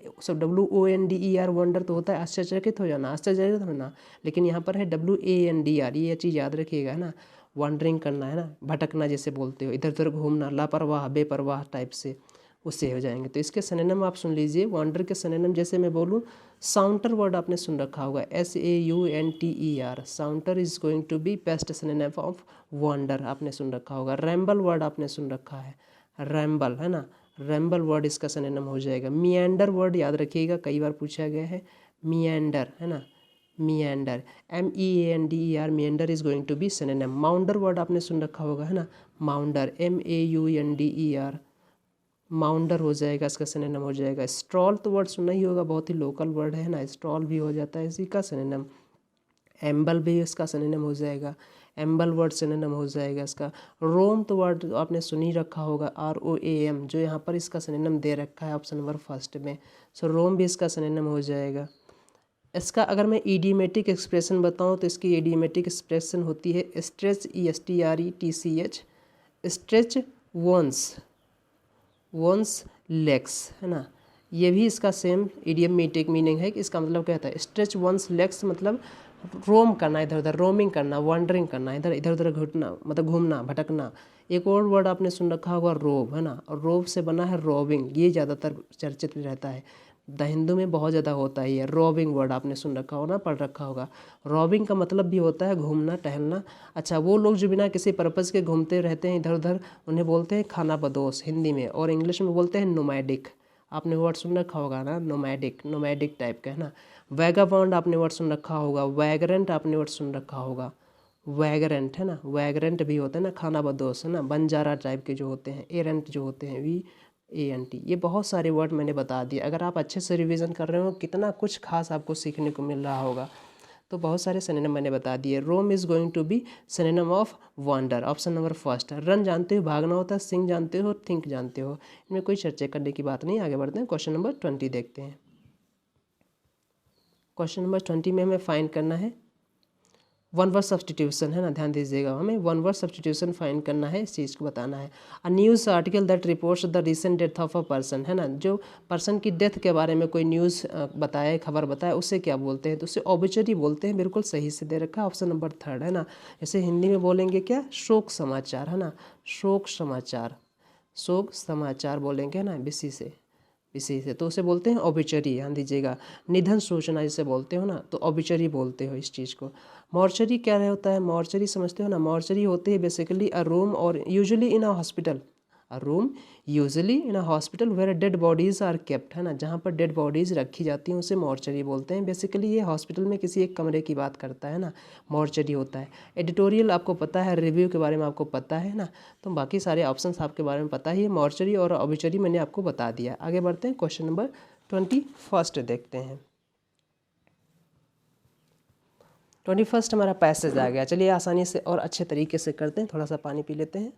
वंडर तो होता है आश्चर्यचकित हो जाना, आश्चर्यचकित होना, लेकिन यहाँ पर है WANDR, ये चीज़ याद रखिएगा, है ना। वंडरिंग करना, है ना, भटकना जैसे बोलते हो, इधर उधर घूमना, लापरवाह बेपरवाह टाइप से, उससे हो जाएंगे। तो इसके सिनोनिम आप सुन लीजिए, वंडर के सिनोनिम जैसे मैं बोलूँ, साउंटर वर्ड आपने सुन रखा होगा, SAUNTER, saunter is going to be best synonym of wander, आपने सुन रखा होगा। रैम्बल वर्ड आपने सुन रखा है, रैम्बल, है ना, रैम्बल वर्ड इसका सिनोनिम हो जाएगा। मिएंडर वर्ड याद रखिएगा, कई बार पूछा गया है, मिएंडर, है ना, meander, MEANDER, meander is going to be synonym. Maunder word आपने सुन रखा होगा, है ना, माउंडर, MAUNDER, माउंडर हो जाएगा, इसका सिनोनिम हो जाएगा। स्ट्रॉल तो वर्ड सुना ही होगा, बहुत ही लोकल वर्ड है ना, स्ट्रॉल भी हो जाता है इसी का सिनोनिम। एम्बल भी इसका सिनोनिम हो जाएगा, एम्बल वर्ड सिनोनिम हो जाएगा इसका। रोम तो वर्ड आपने सुन ही रखा होगा, ROAM, जो यहाँ पर इसका सिनोनिम दे रखा है ऑप्शन नंबर फर्स्ट में। सो रोम भी इसका सिनोनिम हो जाएगा। इसका अगर मैं इडियोमेटिक एक्सप्रेशन बताऊं तो इसकी इडियोमेटिक एक्सप्रेशन होती है stretch, ESTRETCH, stretch one's legs, है ना। ये भी इसका सेम इडियोमेटिक मीनिंग है कि इसका मतलब क्या होता है, स्ट्रेच वंस लेग्स मतलब रोम करना, इधर उधर, रोमिंग करना, वॉन्डरिंग करना, इधर इधर उधर घुटना, मतलब घूमना, भटकना। एक और वर्ड आपने सुन रखा होगा रोब, है ना, और रोब से बना है रोबिंग, ये ज़्यादातर चर्चित रहता है, द हिंदू में बहुत ज़्यादा होता है ये रोबिंग वर्ड, आपने सुन रखा होगा ना, पढ़ रखा होगा। रोबिंग का मतलब भी होता है घूमना, टहलना। अच्छा, वो लोग जो बिना किसी पर्पज़ के घूमते रहते हैं इधर उधर, उन्हें बोलते हैं खानाबदोश हिंदी में, और इंग्लिश में बोलते हैं नोमैडिक। आपने वर्ड सुन रखा होगा ना, नोमैडिक, नोमैडिक टाइप का, है ना। वैगाबॉन्ड आपने वर्ड सुन रखा होगा, वैगरेंट आपने वर्ड सुन रखा होगा, वैगरेंट, है ना, वैगरेंट भी होता है ना, खानाबदोश, है ना, बंजारा टाइप के जो होते हैं, एरेंट जो होते हैं, VANT। ये बहुत सारे वर्ड मैंने बता दिए। अगर आप अच्छे से रिवीजन कर रहे हो, कितना कुछ खास आपको सीखने को मिल रहा होगा। तो बहुत सारे सिनोनिम मैंने बता दिए। Roam is going to be synonym of wander, option number first. Run जानते हो, भागना होता है, सिंग जानते हो, थिंक जानते हो, इनमें कोई चर्चा करने की बात नहीं। आगे बढ़ते हैं, क्वेश्चन नंबर 20 देखते हैं। क्वेश्चन नंबर 20 में हमें फाइंड करना है वन वर्ड सब्सटीट्यूशन, है ना, ध्यान दीजिएगा, हमें वन वर्ड सब्सटीट्यूशन फाइंड करना है, इस चीज़ को बताना है। A news article that reports the recent death of a person, है ना, जो पर्सन की डेथ के बारे में कोई न्यूज़ बताए, खबर बताए, उसे क्या बोलते हैं, तो उसे ऑबिचरी बोलते हैं। बिल्कुल सही से दे रखा है, ऑप्शन नंबर थर्ड, है ना। जैसे हिंदी में बोलेंगे क्या, शोक समाचार, है ना, शोक समाचार, शोक समाचार बोलेंगे, है ना, इसी से तो उसे बोलते हैं ऑबिचरी, ध्यान दीजिएगा। निधन सूचना जिसे बोलते हो ना, तो ऑबिचरी बोलते हो इस चीज़ को। मॉर्चरी क्या होता है, मॉर्चरी समझते हो ना, मॉर्चरी होती है बेसिकली अ रूम और usually in a hospital, a room usually in a hospital where dead bodies are kept, है ना, जहाँ पर डेड बॉडीज़ रखी जाती हैं उसे मॉर्चरी बोलते हैं। बेसिकली ये हॉस्पिटल में किसी एक कमरे की बात करता है ना, मॉर्चरी होता है। एडिटोरियल आपको पता है, रिव्यू के बारे में आपको पता है ना, तो बाकी सारे ऑप्शंस आपके बारे में पता ही है। मॉर्चरी और ऑबिचरी मैंने आपको बता दिया। आगे बढ़ते हैं, क्वेश्चन नंबर 21 देखते हैं। 21 हमारा पैसेज आ गया। चलिए आसानी से और अच्छे तरीके से करते हैं, थोड़ा सा पानी पी लेते हैं।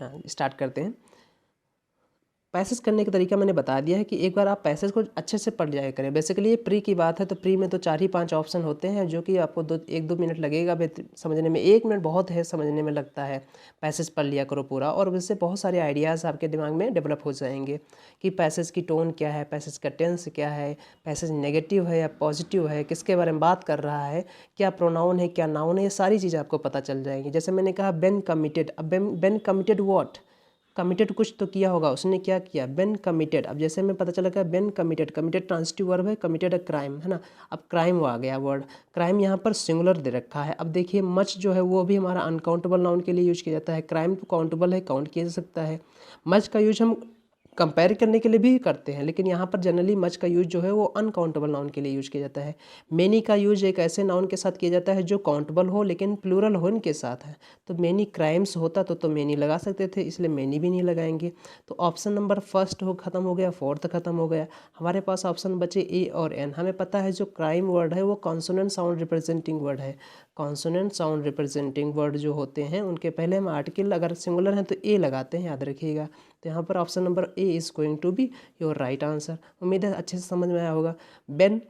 हाँ, स्टार्ट करते हैं। पैसेज करने का तरीका मैंने बता दिया है कि एक बार आप पैसेज को अच्छे से पढ़ जाया करें। बेसिकली ये प्री की बात है, तो प्री में तो 4 ही 5 ऑप्शन होते हैं, जो कि आपको 1-2 मिनट लगेगा समझने में। 1 मिनट बहुत है समझने में लगता है। पैसेज पढ़ लिया करो पूरा, और उससे बहुत सारे आइडियाज़ आपके दिमाग में डेवलप हो जाएंगे कि पैसेज की टोन क्या है, पैसेज का टेंस क्या है, पैसेज नेगेटिव है या पॉजिटिव है, किसके बारे में बात कर रहा है, क्या प्रोनाउन है, क्या नाउन है, ये सारी चीज़ें आपको पता चल जाएंगी। जैसे मैंने कहा बेन कमिटेड, अब बेन कमिटेड व्हाट, कमिटेड कुछ तो किया होगा, उसने क्या किया, बेन कमिटेड। अब जैसे हमें पता चला कि Ben committed, committed transitive verb है, कमिटेड अ क्राइम, है ना। अब क्राइम आ गया वर्ड, क्राइम यहाँ पर सिंगुलर दे रखा है। अब देखिए मच जो है वो भी हमारा अनकाउंटेबल नाउन के लिए यूज किया जाता है। क्राइम तो काउंटेबल है, काउंट किया जा सकता है। मच का यूज हम कंपेयर करने के लिए भी करते हैं, लेकिन यहाँ पर जनरली मच का यूज जो है वो अनकाउंटेबल नाउन के लिए यूज किया जाता है। मेनी का यूज एक ऐसे नाउन के साथ किया जाता है जो काउंटेबल हो लेकिन प्लूरल हो इनके साथ है। तो मेनी क्राइम्स होता तो मेनी लगा सकते थे, इसलिए मेनी भी नहीं लगाएंगे। तो ऑप्शन नंबर फर्स्ट खत्म हो गया, फोर्थ खत्म हो गया। हमारे पास ऑप्शन बचे ए और एन। हमें पता है जो क्राइम वर्ड है वो कॉन्सोनेंट साउंड रिप्रेजेंटिंग वर्ड है। कॉन्सोनेंट साउंड रिप्रेजेंटिंग वर्ड जो होते हैं उनके पहले हम आर्टिकल अगर सिंगुलर हैं तो ए लगाते हैं, याद रखिएगा। तो यहाँ पर option number A is going to be your right answer. उम्मीद है अच्छे से समझ में आया होगा। बेन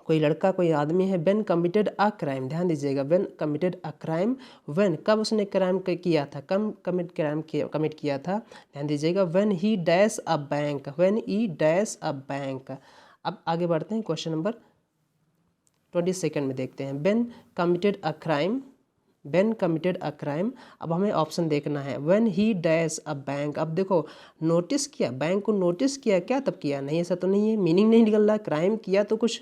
कोई लड़का, कोई आदमी है, बेन कमिटेड अ क्राइम, ध्यान दीजिएगा, Ben committed a crime, when कब उसने क्राइम किया था, कम कमिट किया था, ध्यान दीजिएगा, when he dash a bank, when he dash a bank. अब आगे बढ़ते हैं, क्वेश्चन नंबर 22 में देखते हैं। Ben committed a crime, Ben committed a crime. अब हमें ऑप्शन देखना है, when he dash a bank. अब देखो नोटिस किया, बैंक को नोटिस किया क्या, तब किया नहीं, ऐसा तो नहीं है, मीनिंग नहीं निकल रहा। क्राइम किया तो कुछ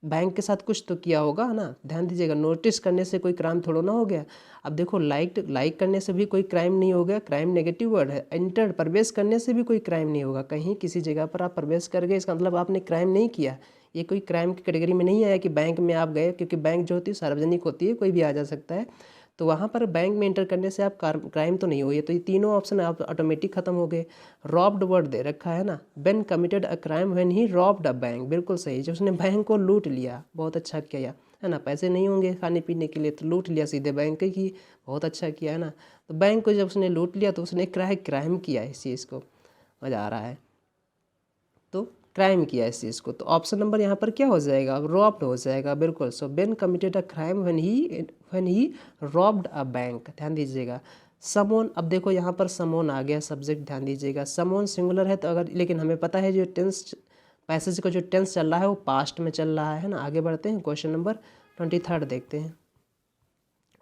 बैंक के साथ कुछ तो किया होगा, है ना, ध्यान दीजिएगा। नोटिस करने से कोई क्राइम थोड़ा ना हो गया। अब देखो लाइक करने से भी कोई क्राइम नहीं हो गया, क्राइम नेगेटिव वर्ड है। एंटर प्रवेश करने से भी कोई क्राइम नहीं होगा। कहीं किसी जगह पर आप प्रवेश कर गए, इसका मतलब आपने क्राइम नहीं किया। ये कोई क्राइम की कैटेगरी में नहीं आया कि बैंक में आप गए, क्योंकि बैंक जो होती है सार्वजनिक होती है, कोई भी आ जा सकता है। तो वहाँ पर बैंक में एंटर करने से आप क्राइम तो नहीं हुई है। तो ये तीनों ऑप्शन आप ऑटोमेटिक खत्म हो गए। रॉब्ड वर्ड दे रखा है ना, Ben committed a crime when he robbed a bank, बिल्कुल सही, जो उसने बैंक को लूट लिया, बहुत अच्छा किया। है ना, पैसे नहीं होंगे खाने पीने के लिए तो लूट लिया सीधे बैंक की, बहुत अच्छा किया है ना। तो बैंक को जब उसने लूट लिया तो उसने क्राइम किया इस चीज़ को, मज़ा आ रहा है, तो क्राइम किया इस चीज़ को। तो ऑप्शन नंबर यहाँ पर क्या हो जाएगा, रॉब्ड हो जाएगा, बिल्कुल। So Ben committed a crime when he robbed a bank, ध्यान दीजिएगा। समोन, अब देखो यहाँ पर समोन आ गया सब्जेक्ट, ध्यान दीजिएगा। समोन सिंगुलर है तो अगर, लेकिन हमें पता है जो टेंस पैसेज का जो टेंस चल रहा है वो पास्ट में चल रहा है ना। आगे बढ़ते हैं, क्वेश्चन नंबर 23 देखते हैं।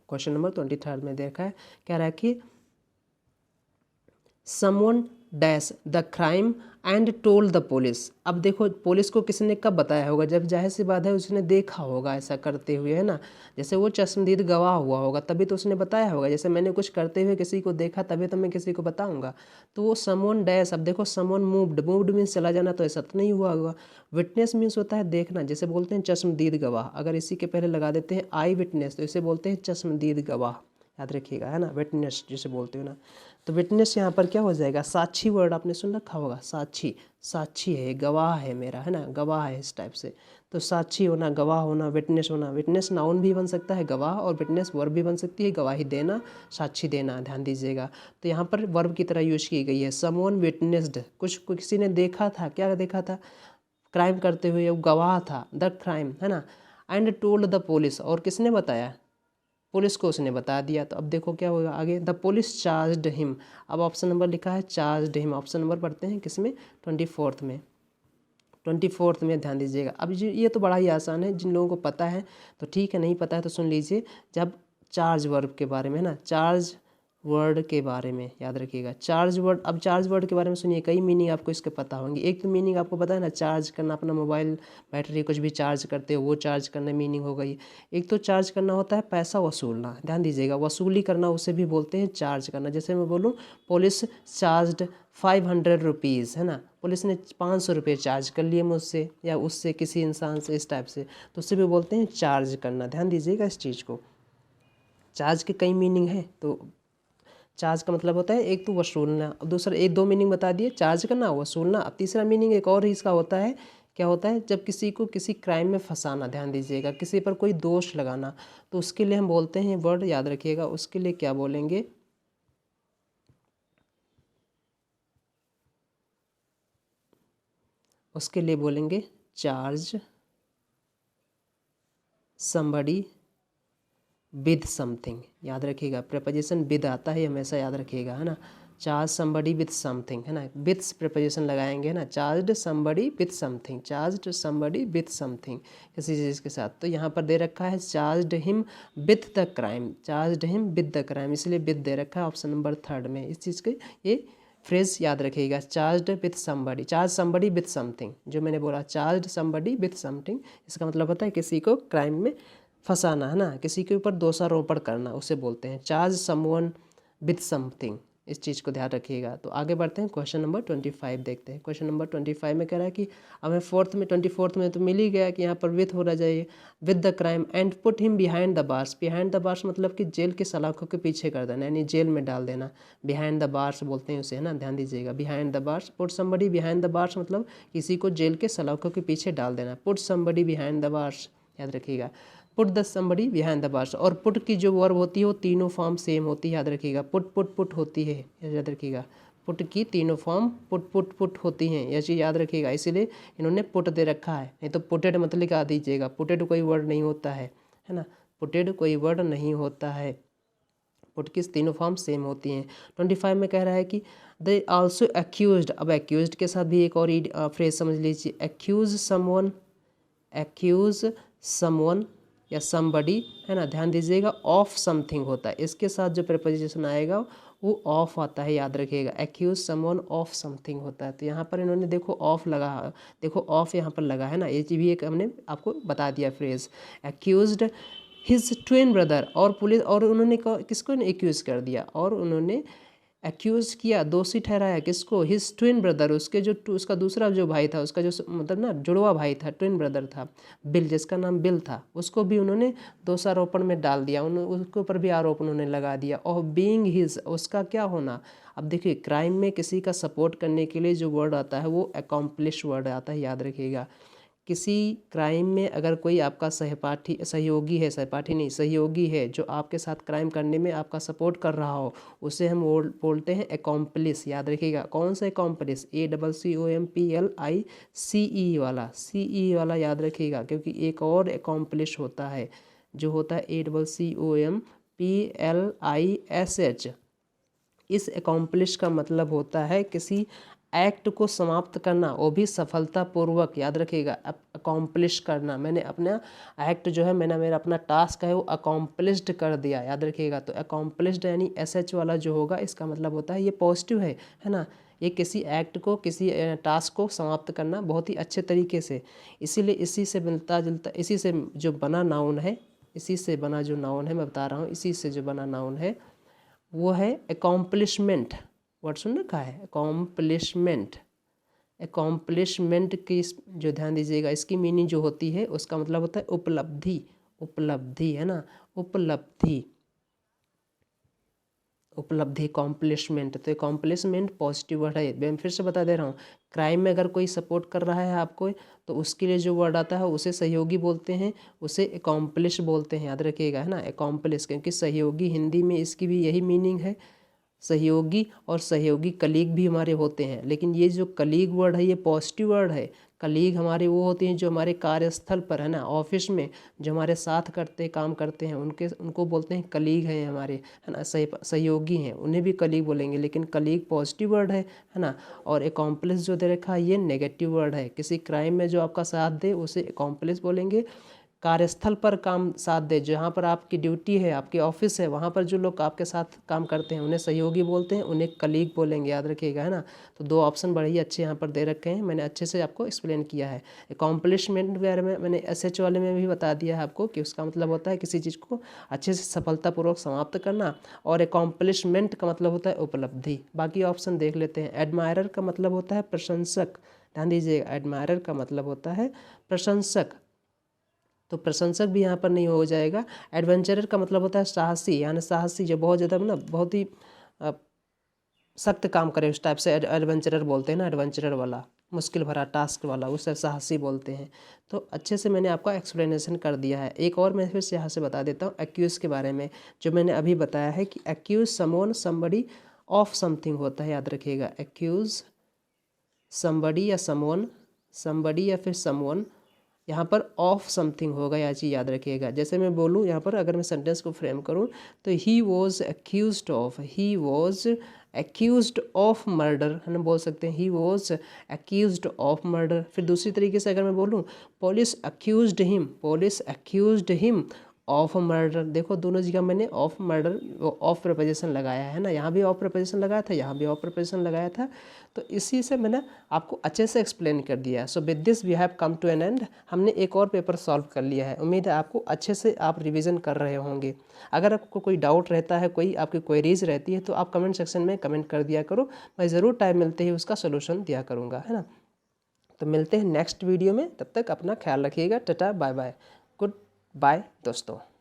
क्वेश्चन नंबर 23 में देखा है, कह रहा है कि someone dash the crime and told the police. अब देखो पुलिस को किसने कब बताया होगा, जब जाहिर सी बात है उसने देखा होगा ऐसा करते हुए, है ना। जैसे वो चश्मदीद गवाह हुआ होगा तभी तो उसने बताया होगा। जैसे मैंने कुछ करते हुए किसी को देखा तभी तो मैं किसी को बताऊंगा। तो वो समवन डैश, अब देखो समवन मूव्ड मीन्स चला जाना, तो ऐसा तो नहीं हुआ होगा। विटनेस मीन्स होता है देखना, जैसे बोलते हैं चश्मदीद गवाह, अगर इसी के पहले लगा देते हैं आई विटनेस तो इसे बोलते हैं चश्मदीद गवाह, याद रखिएगा, है ना। विटनेस जिसे बोलते हो ना, तो विटनेस यहाँ पर क्या हो जाएगा, साक्षी वर्ड आपने सुन रखा होगा, साक्षी, साक्षी है, गवाह है मेरा, है ना, गवाह है इस टाइप से। तो साक्षी होना, गवाह होना, विटनेस होना। विटनेस नाउन भी बन सकता है गवाह, और विटनेस वर्ब भी बन सकती है, गवाही देना, साक्षी देना, ध्यान दीजिएगा। तो यहाँ पर वर्ब की तरह यूज की गई है। समवन विटनेस्ड, कुछ किसी ने देखा था, क्या देखा था, क्राइम करते हुए, वो गवाह था, द क्राइम, है ना। एंड टोल्ड द पुलिस, और किसने बताया, पुलिस को उसने बता दिया। तो अब देखो क्या होगा आगे, द पुलिस चार्ज्ड हिम। अब ऑप्शन नंबर लिखा है चार्ज्ड हिम, ऑप्शन नंबर पढ़ते हैं किसमें, 24 में, 24 में ध्यान दीजिएगा। अब ये तो बड़ा ही आसान है, जिन लोगों को पता है तो ठीक है, नहीं पता है तो सुन लीजिए। जब चार्ज वर्ब के बारे में, है ना, चार्ज वर्ड के बारे में याद रखिएगा, चार्ज वर्ड। अब चार्ज वर्ड के बारे में सुनिए, कई मीनिंग आपको इसके पता होंगे। एक तो मीनिंग आपको पता है ना, चार्ज करना, अपना मोबाइल बैटरी कुछ भी चार्ज करते हो वो चार्ज करना मीनिंग हो गई। एक तो चार्ज करना होता है पैसा वसूलना, ध्यान दीजिएगा, वसूली करना उसे भी बोलते हैं चार्ज करना। जैसे मैं बोलूँ पुलिस चार्ज्ड 500 रुपीज़, है ना, पुलिस ने 500 रुपये चार्ज कर लिए मुझसे या उससे, किसी इंसान से, इस टाइप से, तो उससे भी बोलते हैं चार्ज करना। ध्यान दीजिएगा इस चीज़ को, चार्ज के कई मीनिंग है। तो चार्ज का मतलब होता है एक तो वसूलना, अब दूसरा, एक दो मीनिंग बता दिए, चार्ज करना, वसूलना। अब तीसरा मीनिंग एक और ही इसका होता है, क्या होता है, जब किसी को किसी क्राइम में फंसाना, ध्यान दीजिएगा, किसी पर कोई दोष लगाना, तो उसके लिए हम बोलते हैं, वर्ड याद रखिएगा, उसके लिए क्या बोलेंगे, उसके लिए बोलेंगे चार्ज समबडी विद समथिंग, याद रखिएगा, प्रेपोजिशन विद आता है हमेशा, याद रखिएगा, है ना। चार्ज समबडी विद समथिंग, है ना, विद प्रेपोजिशन लगाएंगे, है ना, charge somebody with something, charge somebody with something, किसी चीज़ के साथ। तो यहाँ पर दे रखा है charge him with the crime, charge him with the crime, इसलिए विद दे रखा है ऑप्शन नंबर 3 में। इस चीज़ के ये फ्रेज याद रखिएगा, charge with somebody, charge somebody with something, जो मैंने बोला चार्ज समबडी विद समथिंग, इसका मतलब होता है किसी को क्राइम में फंसाना, है ना, किसी के ऊपर दोषारोपण करना, उसे बोलते हैं चार्ज समवन विथ समथिंग। इस चीज़ को ध्यान रखिएगा। तो आगे बढ़ते हैं, क्वेश्चन नंबर 25 देखते हैं। क्वेश्चन नंबर 25 में कह रहा है कि हमें 24 में तो मिल ही गया कि यहाँ पर विथ होना चाहिए, with the crime and put him behind the bars. Behind the bars मतलब कि जेल के सलाखों के पीछे कर देना, यानी जेल में डाल देना, बिहाइंड द बार्स बोलते हैं उसे, है ना, ध्यान दीजिएगा, behind the bars. Put somebody behind the bars मतलब किसी को जेल के सलाखों के पीछे डाल देना, put somebody behind the bars, याद रखिएगा, put the somebody behind the bars. और पुट की जो वर्ब होती है वो तीनों फॉर्म सेम होती है, याद रखिएगा, पुट पुट पुट होती है, याद रखिएगा, पुट की तीनों फॉर्म पुट पुट पुट होती हैं, यह चीज़ याद रखिएगा, इसीलिए इन्होंने पुट दे रखा है, नहीं तो पुटेड मत लिखा दीजिएगा, पुटेड कोई वर्ड नहीं होता है ना, पुटेड कोई वर्ड नहीं होता है, पुट की तीनों फॉर्म सेम होती हैं। 25 में कह रहा है कि दे आल्सो एक्यूज्ड। अब एक्यूज्ड के साथ भी एक और फ्रेज समझ लीजिए, एक्यूज समवन, एक्यूज समवन या समबडी, है ना, ध्यान दीजिएगा, ऑफ समथिंग होता है, इसके साथ जो प्रेपोजिशन आएगा वो ऑफ आता है, याद रखिएगा, एक्यूज समवन ऑफ समथिंग होता है। तो यहाँ पर इन्होंने देखो ऑफ लगा, देखो ऑफ यहाँ पर लगा है ना, ये भी एक हमने आपको बता दिया phrase, accused his twin brother. और पुलिस, और उन्होंने किसको एक्यूज कर दिया, और उन्होंने एक्यूज किया, दोषी ठहराया किसको, हिज ट्विन ब्रदर, उसके जो उसका दूसरा जो भाई था, उसका जो मतलब ना जुड़वा भाई था, ट्विन ब्रदर था, बिल, जिसका नाम बिल था, उसको भी उन्होंने दोषारोपण में डाल दिया, उसके ऊपर भी आरोप उन्होंने लगा दिया। और बीइंग हिज, उसका क्या होना। अब देखिए क्राइम में किसी का सपोर्ट करने के लिए जो वर्ड आता है वो अकॉम्प्लिश वर्ड आता है, याद रखिएगा, किसी क्राइम में अगर कोई आपका सहयोगी है जो आपके साथ क्राइम करने में आपका सपोर्ट कर रहा हो, उसे हम बोलते हैं अकॉम्प्लिस। याद रखिएगा, कौन सा अकॉम्प्लिस, ACCOMPLICE वाला, CE वाला याद रखिएगा, क्योंकि एक और अकॉम्प्लिश होता है जो होता है ACCOMPLISH। इस अकॉम्प्लिश का मतलब होता है किसी एक्ट को समाप्त करना, वो भी सफलतापूर्वक। याद रखिएगा, अकॉम्प्लिश करना, मैंने अपना एक्ट जो है, मेरा अपना टास्क है वो अकॉम्प्लिश्ड कर दिया। याद रखिएगा, तो अकॉम्प्लिश्ड यानी SH वाला जो होगा, इसका मतलब होता है ये पॉजिटिव है ना। ये किसी एक्ट को, किसी टास्क को समाप्त करना बहुत ही अच्छे तरीके से। इसीलिए इसी से मिलता जुलता, इसी से जो बना नाउन है, इसी से बना जो नाउन है मैं बता रहा हूँ, इसी से जो बना नाउन है वो है अकॉम्प्लिशमेंट। वर्ड सुन रखा है, अकॉम्प्लिशमेंट। अकॉम्प्लिशमेंट की जो ध्यान दीजिएगा, इसकी मीनिंग जो होती है उसका मतलब होता है उपलब्धि। उपलब्धि है ना, उपलब्धि, उपलब्धि, अकॉम्प्लिशमेंट। तो अकॉम्प्लिशमेंट पॉजिटिव वर्ड है। मैं फिर से बता दे रहा हूँ, क्राइम में अगर कोई सपोर्ट कर रहा है आपको, तो उसके लिए जो वर्ड आता है उसे सहयोगी बोलते हैं, उसे अकॉम्प्लिश बोलते हैं। याद रखिएगा, है ना, अकॉम्प्लिश, क्योंकि सहयोगी हिंदी में इसकी भी यही मीनिंग है, सहयोगी। और सहयोगी कलीग भी हमारे होते हैं, लेकिन ये जो कलीग वर्ड है ये पॉजिटिव वर्ड है। कलीग हमारे वो होते हैं जो हमारे कार्यस्थल पर, है ना, ऑफिस में जो हमारे साथ काम करते हैं, उनको बोलते हैं कलीग हैं हमारे, है ना, सहयोगी हैं, उन्हें भी कलीग बोलेंगे। लेकिन कलीग पॉजिटिव वर्ड है ना। और अकॉम्प्लिस जो दे रखा है ये नेगेटिव वर्ड है। किसी क्राइम में जो आपका साथ दे उसे अकॉम्प्लिस बोलेंगे। कार्यस्थल पर काम साथ दे, जहाँ पर आपकी ड्यूटी है, आपके ऑफिस है, वहाँ पर जो लोग आपके साथ काम करते हैं उन्हें सहयोगी बोलते हैं, उन्हें कलीग बोलेंगे। याद रखिएगा, है ना। तो दो ऑप्शन बड़े ही अच्छे यहाँ पर दे रखे हैं, मैंने अच्छे से आपको एक्सप्लेन किया है। अकॉम्प्लिशमेंट वगैरह में मैंने SH वाले में भी बता दिया है आपको कि उसका मतलब होता है किसी चीज़ को अच्छे से सफलतापूर्वक समाप्त करना, और अकॉम्प्लिशमेंट का मतलब होता है उपलब्धि। बाकी ऑप्शन देख लेते हैं। एडमायरर का मतलब होता है प्रशंसक। ध्यान दीजिएगा, एडमायरर का मतलब होता है प्रशंसक, तो प्रशंसक भी यहाँ पर नहीं हो जाएगा। एडवेंचरर का मतलब होता है साहसी, यानी साहसी जो बहुत ज़्यादा ना, बहुत ही सख्त काम करे, उस टाइप से एडवेंचरर बोलते हैं ना। एडवेंचरर वाला, मुश्किल भरा टास्क वाला, उसे साहसी बोलते हैं। तो अच्छे से मैंने आपका एक्सप्लेनेशन कर दिया है। एक और मैं फिर से यहाँ से बता देता हूँ एक्यूज़ के बारे में, जो मैंने अभी बताया है कि accuse someone somebody of something होता है। याद रखिएगा, एक्यूज़ समबडी या समवन, समबडी या फिर समवन, यहाँ पर ऑफ समथिंग होगा, यह चीज़ याद रखिएगा। जैसे मैं बोलूँ यहाँ पर, अगर मैं सेंटेंस को फ्रेम करूँ तो he was accused of, he was accused of murder, है ना, बोल सकते हैं he was accused of murder. फिर दूसरी तरीके से अगर मैं बोलूँ, police accused him, police accused him of murder. देखो दोनों जगह मैंने ऑफ मर्डर, ऑफ प्रपोजिशन लगाया है ना, यहाँ भी ऑफ प्रपोजिशन लगाया था, यहाँ भी ऑफ प्रपोजिशन लगाया था। तो इसी से मैंने आपको अच्छे से एक्सप्लेन कर दिया। So with this we have come to an end. हमने एक और पेपर सॉल्व कर लिया है। उम्मीद है आपको अच्छे से आप रिवीजन कर रहे होंगे। अगर आपको कोई डाउट रहता है, कोई आपकी क्वेरीज रहती है, तो आप कमेंट सेक्शन में कमेंट कर दिया करो, मैं ज़रूर टाइम मिलते ही उसका सोल्यूशन दिया करूँगा, है ना। तो मिलते हैं नेक्स्ट वीडियो में, तब तक अपना ख्याल रखिएगा। Tata bye bye, goodbye दोस्तों।